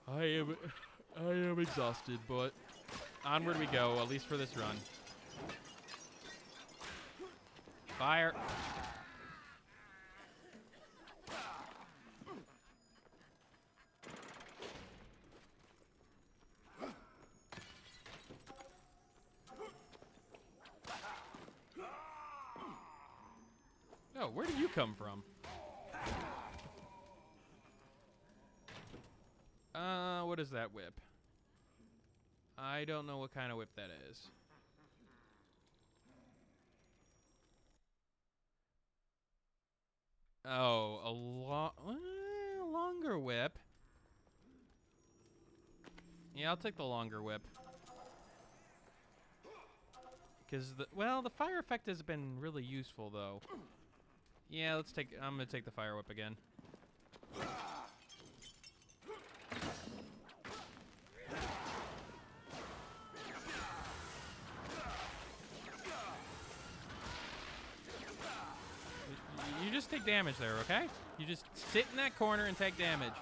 I am exhausted, but onward we go, at least for this run. Fire. Oh, where did you come from? What is that whip? I don't know what kind of whip that is. Oh, a longer whip. Yeah, I'll take the longer whip. Because the fire effect has been really useful, though. Yeah, I'm gonna take the fire whip again. You just take damage there, okay? You just sit in that corner and take damage.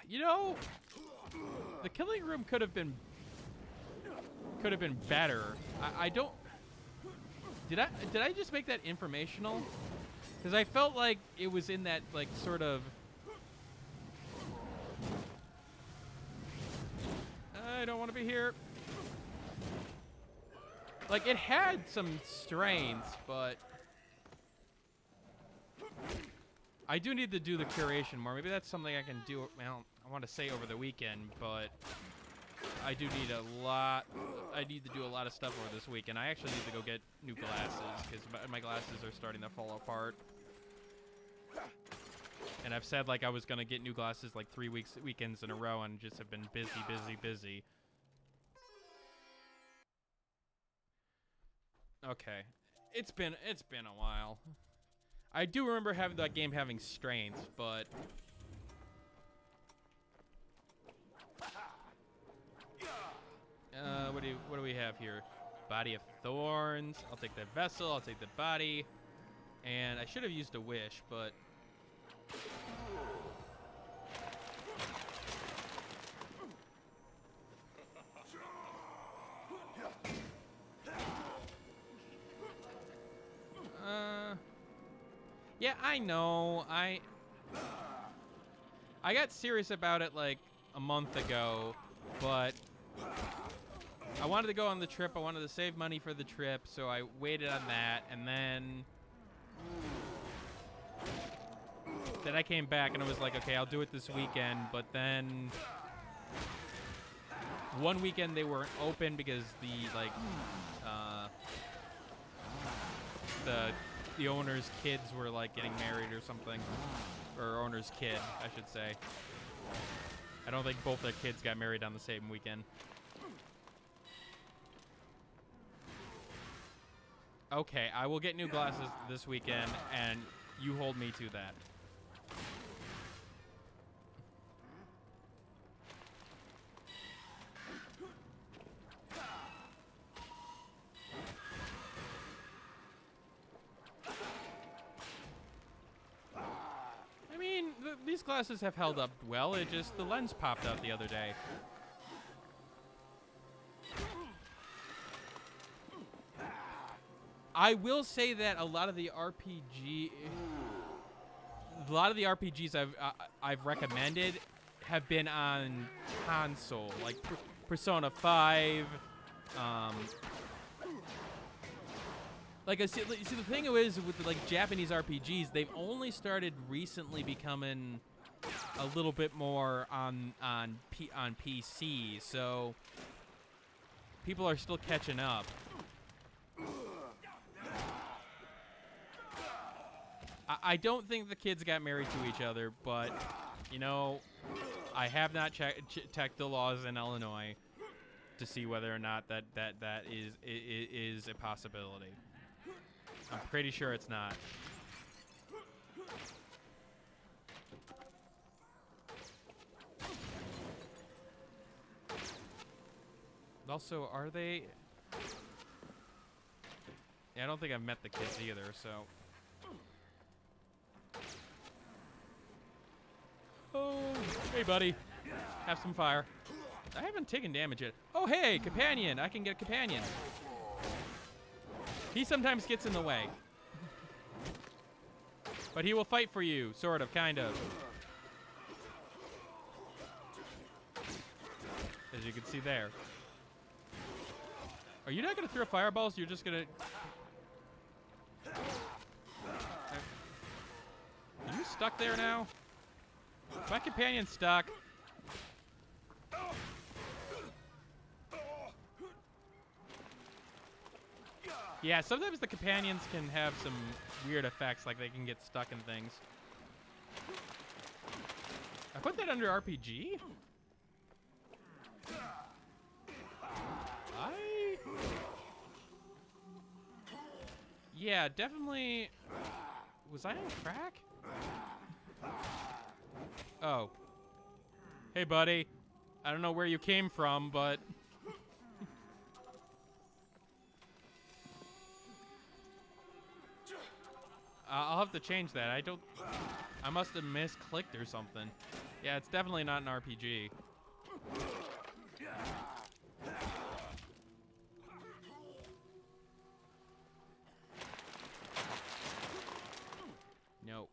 You know, the killing room could have been better. I don't. Did I just make that informational? Because I felt like it was in that like sort of. I don't want to be here. Like it had some strengths, but I do need to do the curation more. Maybe that's something I can do. Well, I want to say over the weekend, but I do need a lot. I need to do a lot of stuff over this weekend. I actually need to go get new glasses because my glasses are starting to fall apart. And I've said like I was gonna get new glasses like 3 weekends in a row, and just have been busy. Okay, it's been a while. I do remember having that game having strengths, but what do we have here? Body of Thorns. I'll take the vessel. I'll take the body. And I should have used a wish, but yeah, I know. I got serious about it like a month ago, but I wanted to go on the trip. I wanted to save money for the trip, so I waited on that, and then I came back and I was like, okay, I'll do it this weekend. But then one weekend they weren't open because the owner's kids were like getting married or something, or owner's kid, I should say. I don't think both their kids got married on the same weekend. Okay, I will get new glasses this weekend, and you hold me to that. I mean, these glasses have held up well. It just, the lens popped out the other day. I will say that a lot of the RPGs I've recommended have been on console, like Persona 5. See, the thing is with like Japanese RPGs, they've only started recently becoming a little bit more on PC, so people are still catching up. I don't think the kids got married to each other, but, you know, I have not checked the laws in Illinois to see whether or not that is a possibility. I'm pretty sure it's not. Also, are they? Yeah, I don't think I've met the kids either, so. Oh, hey, buddy. Have some fire. I haven't taken damage yet. Oh, hey, companion. I can get a companion. He sometimes gets in the way. But he will fight for you, sort of, kind of. As you can see there. Are you not going to throw fireballs? You're just going to... Are you stuck there now? My companion's stuck. Yeah, sometimes the companions can have some weird effects, like they can get stuck in things. I put that under RPG? Yeah, definitely. Was I on crack? Oh. Hey, buddy. I don't know where you came from, but... I'll have to change that. I must have misclicked or something. Yeah, it's definitely not an RPG. No.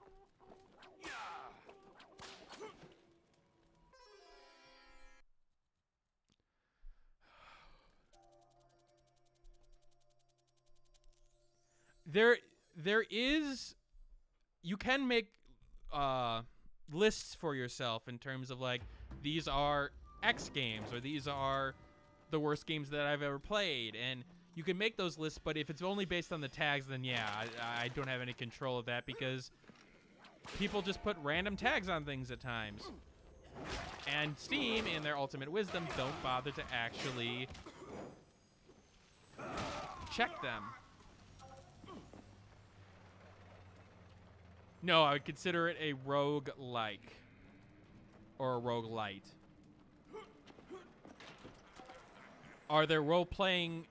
There is, you can make lists for yourself in terms of like, these are X games, or these are the worst games that I've ever played, and you can make those lists, but if it's only based on the tags, then yeah, I don't have any control of that, because people just put random tags on things at times. And Steam, in their ultimate wisdom, don't bother to actually check them. No, I would consider it a rogue-like. Or a roguelite. Are there role-playing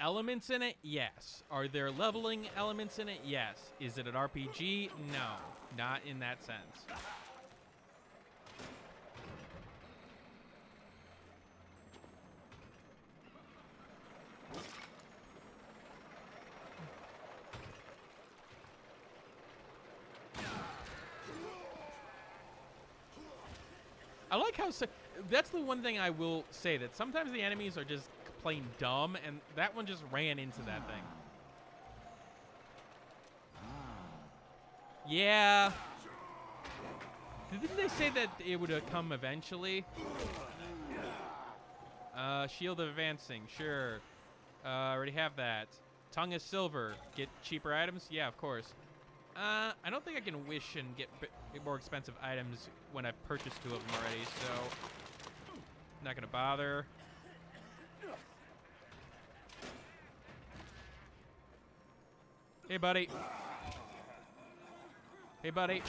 elements in it? Yes. Are there leveling elements in it? Yes. Is it an RPG? No. Not in that sense. I like how that's the one thing I will say, that sometimes the enemies are just plain dumb, and that one just ran into that thing. Yeah. Didn't they say that it would come eventually? Shield of Advancing, sure. Already have that. Tongue of Silver, get cheaper items? Yeah, of course. I don't think I can wish and get more expensive items when I've purchased 2 of them already, so not gonna bother. Hey, buddy. Hey, buddy.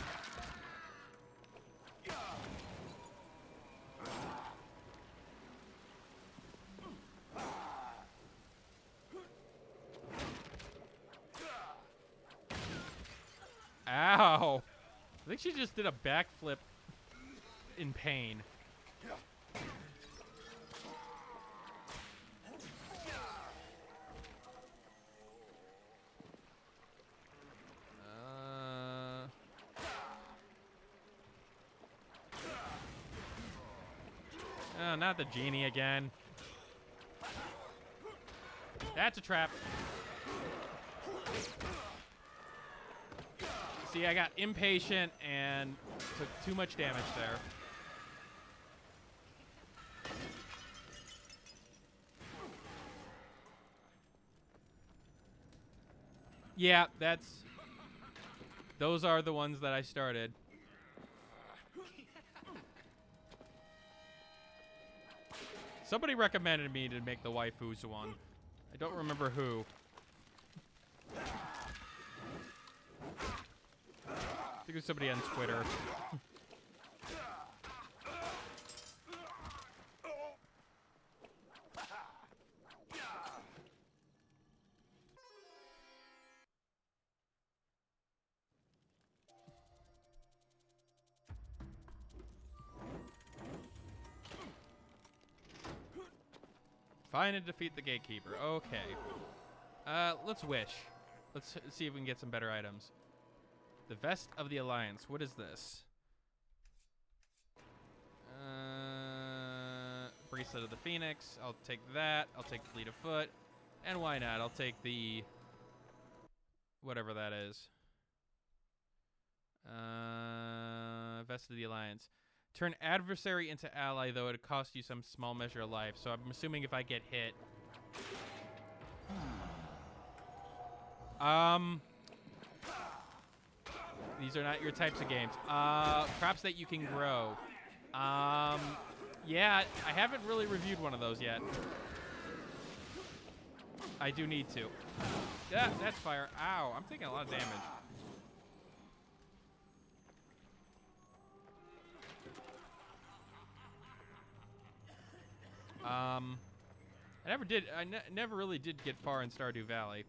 Ow. I think she just did a backflip in pain. Oh, not the genie again. That's a trap. See, I got impatient and took too much damage there. Yeah, those are the ones that I started. Somebody recommended me to make the waifus one. I don't remember who. I think it was somebody on Twitter. Find and defeat the gatekeeper. Okay. Let's wish. Let's see if we can get some better items. The Vest of the Alliance. What is this? Bracelet of the Phoenix. I'll take that. I'll take Fleet of Foot. And why not? I'll take the... whatever that is. Vest of the Alliance. Turn adversary into ally, though it costs you some small measure of life. So I'm assuming if I get hit... These are not your types of games. Crops that you can grow. Yeah, I haven't really reviewed one of those yet. I do need to. That's fire. Ow, I'm taking a lot of damage. I never really did get far in Stardew Valley.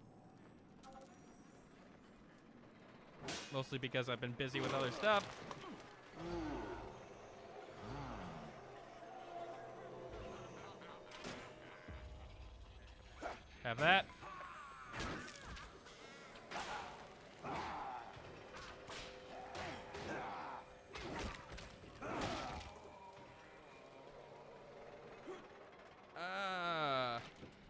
Mostly because I've been busy with other stuff. Have that.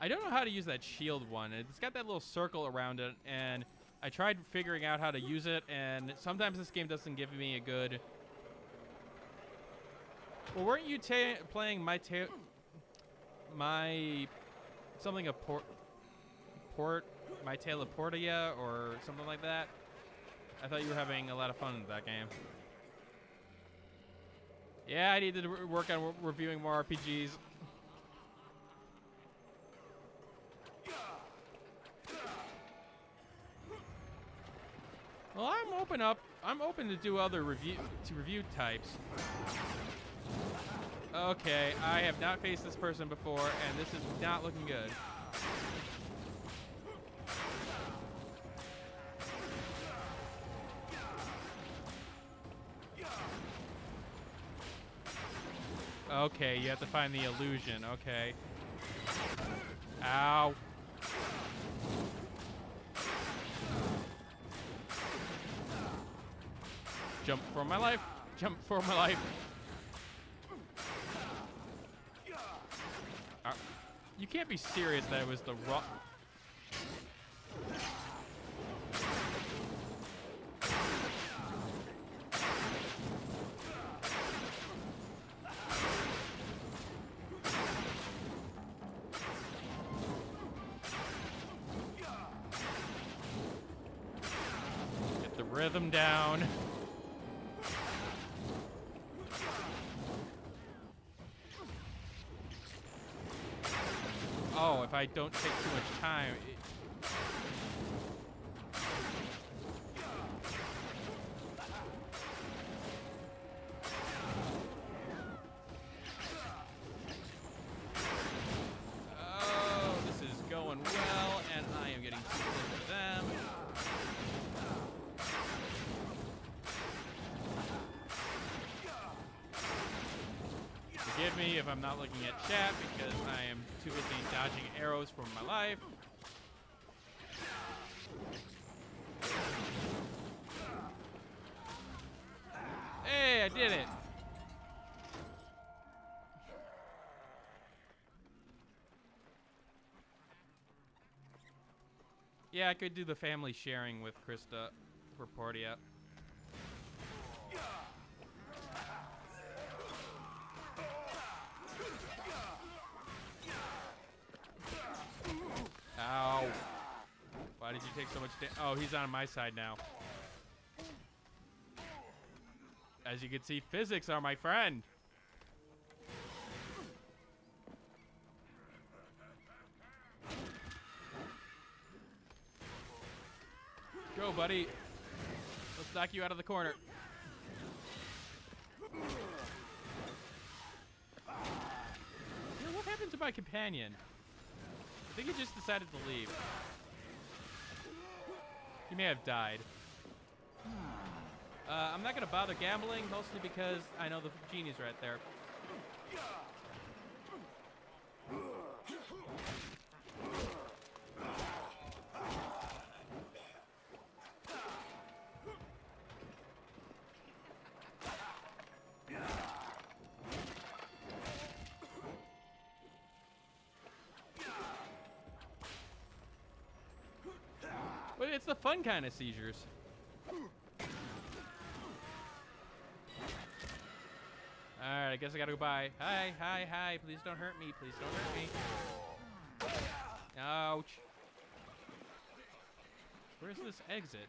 I don't know how to use that shield one. It's got that little circle around it, and I tried figuring out how to use it, and sometimes this game doesn't give me a good... Well, weren't you playing my something of My Tale of Portia or something like that? I thought you were having a lot of fun with that game. Yeah, I need to work on reviewing more RPGs. Well, I'm open to do other review types. Okay, I have not faced this person before, and this is not looking good. Okay, you have to find the illusion. Okay. Ow. Jump for my life. Jump for my life. You can't be serious that it was the wrong... Get the rhythm down. Oh, if I don't take too much time... Oh, this is going well, and I am getting too close to them. Forgive me if I'm not looking at chat because I am too busy dodging arrows for my life. Hey, I did it. Yeah, I could do the family sharing with Krista for Portia. Ow. Why did you take so much damage? Oh, he's on my side now. As you can see, physics are my friend. Go, buddy. Let's knock you out of the corner. What happened to my companion? I think he just decided to leave. He may have died. I'm not going to bother gambling, mostly because I know the genie's right there. But it's the fun kind of seizures. Alright, I guess I gotta go by. Hi, hi, hi. Please don't hurt me. Please don't hurt me. Ouch. Where's this exit?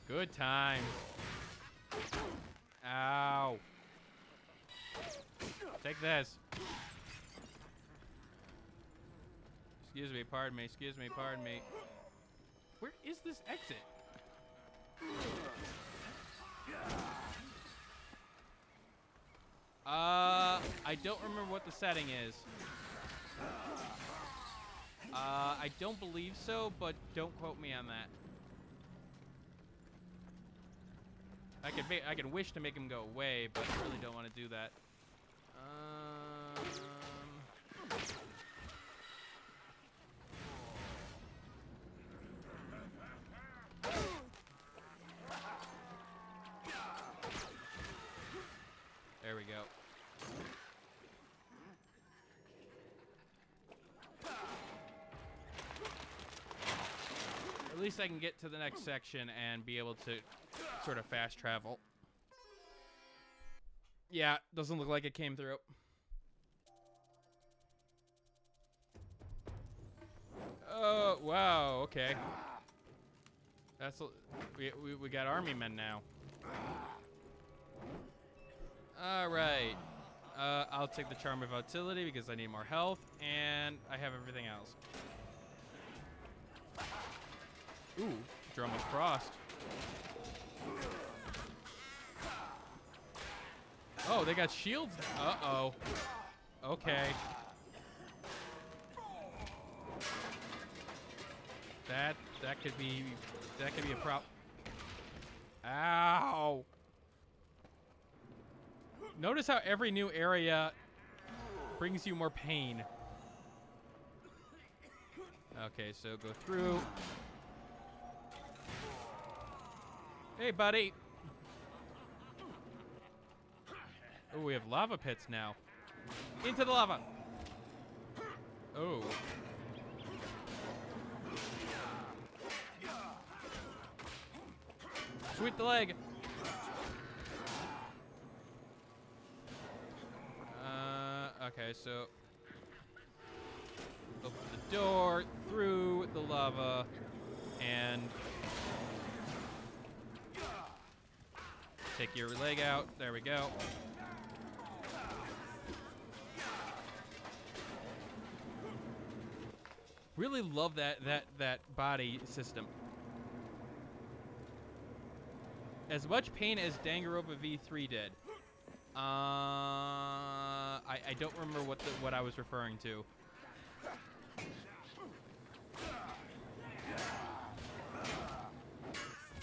Good times. Ow. Take this. Excuse me, pardon me, excuse me, pardon me. Where is this exit? I don't remember what the setting is. I don't believe so, but don't quote me on that. I can wish to make him go away, but I really don't want to do that. There we go. At least I can get to the next section and be able to sort of fast travel. Yeah, doesn't look like it came through. Oh, wow, okay. That's we got army men now. All right. I'll take the charm of utility because I need more health, and I have everything else. Ooh, drum of frost. Oh, they got shields. Uh-oh. Okay. That could be a prop. Ow. Notice how every new area brings you more pain. Okay, so go through. Hey, buddy. Oh, we have lava pits now. Into the lava. Oh. Sweep the leg. Okay, so open the door through the lava and take your leg out. There we go. Really love that body system. As much pain as Danganronpa V3 did. I don't remember what I was referring to.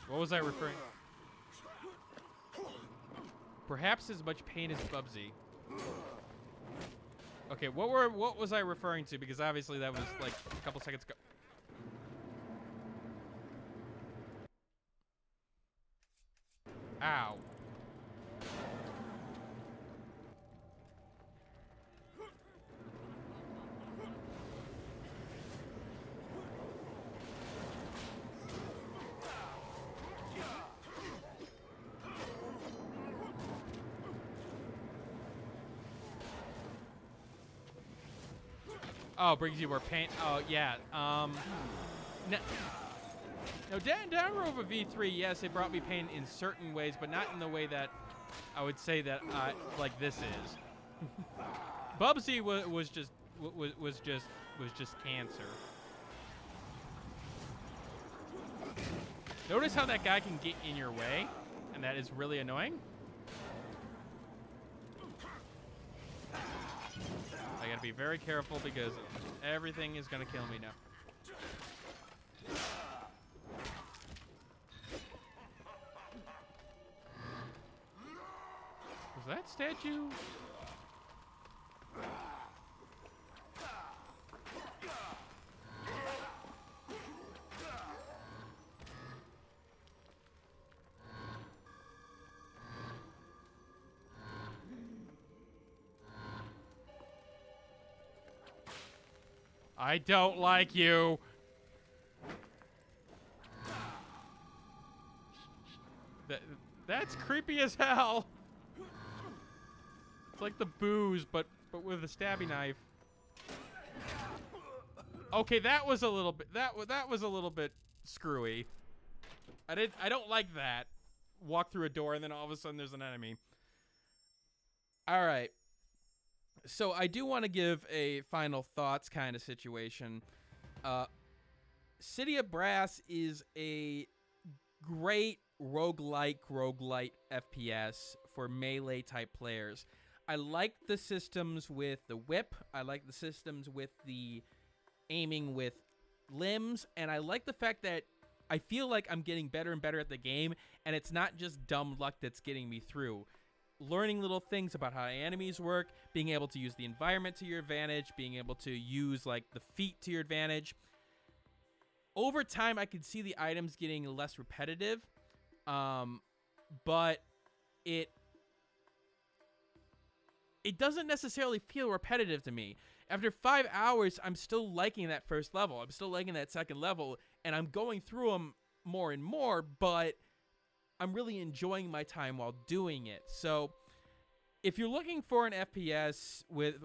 What was I referring? Perhaps as much pain as Bubsy. Okay, what was I referring to? Because obviously that was like a couple seconds ago. Ow. Oh, brings you more pain. Oh, yeah. No, Danganronpa V3, yes, it brought me pain in certain ways, but not in the way that I would say that like this is. Bubsy was just cancer. Notice how that guy can get in your way, and that is really annoying. I gotta be very careful because everything is gonna kill me now. Was that statue? I don't like you. That's creepy as hell. It's like the booze, but with a stabby knife. Okay, that was a little bit that was a little bit screwy. I don't like that. Walk through a door and then all of a sudden there's an enemy. All right. So I do want to give a final thoughts kind of situation. City of Brass is a great roguelite FPS for melee type players. I like the systems with the whip. I like the systems with the aiming with limbs. And I like the fact that I feel like I'm getting better and better at the game. And it's not just dumb luck that's getting me through. Learning little things about how enemies work, being able to use the environment to your advantage, being able to use like the feet to your advantage. Over time, I could see the items getting less repetitive, but it doesn't necessarily feel repetitive to me. After 5 hours, I'm still liking that first level. I'm still liking that second level, and I'm going through them more and more, but I'm really enjoying my time while doing it. So if you're looking for an FPS with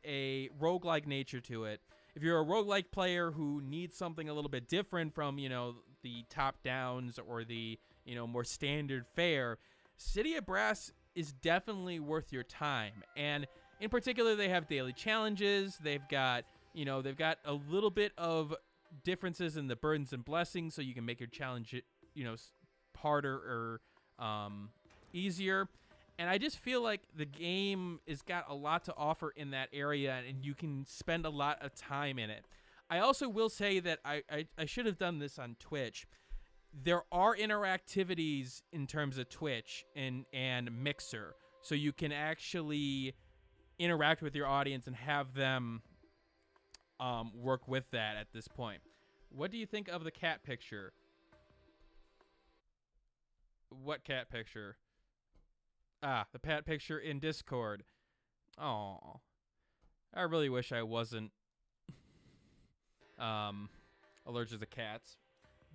a roguelike nature to it, if you're a roguelike player who needs something a little bit different from, you know, the top downs or the, you know, more standard fare, City of Brass is definitely worth your time. And in particular, they have daily challenges. They've got, you know, they've got a little bit of differences in the burdens and blessings, so you can make your challenge, you know, harder or easier. And I just feel like the game has got a lot to offer in that area, and you can spend a lot of time in it. I also will say that I should have done this on Twitch. There are interactivities in terms of Twitch and Mixer, so you can actually interact with your audience and have them work with that at this point. What do you think of the cat picture? What cat picture? Ah, the cat picture in Discord. Oh, I really wish I wasn't allergic to cats.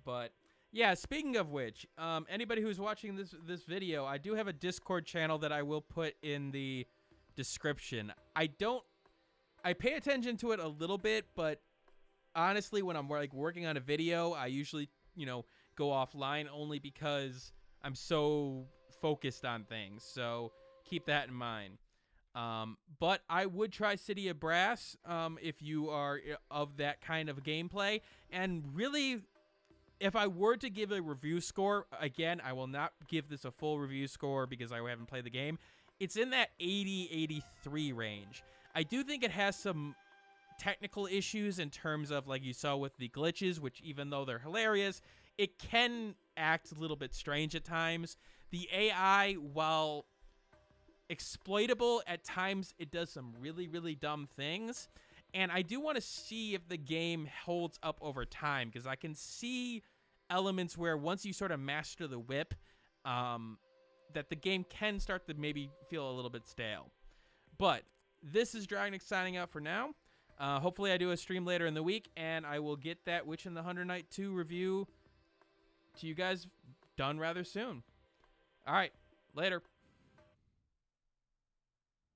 But yeah, speaking of which, anybody who's watching this video, I do have a Discord channel that I will put in the description. I pay attention to it a little bit, but honestly, when I'm like working on a video, I usually, you know, go offline only because I'm so focused on things. So keep that in mind. But I would try City of Brass if you are of that kind of gameplay. And really, if I were to give a review score, again, I will not give this a full review score because I haven't played the game. It's in that 80-83 range. I do think it has some technical issues in terms of, like you saw with the glitches, which even though they're hilarious, it can act a little bit strange at times. The AI, while exploitable at times, it does some really, really dumb things. And I do want to see if the game holds up over time, because I can see elements where once you sort of master the whip, that the game can start to maybe feel a little bit stale. But this is Dragnix signing out for now. Hopefully I do a stream later in the week, and I will get that Witch in the 100 Night 2 review to you guys done rather soon. All right, later.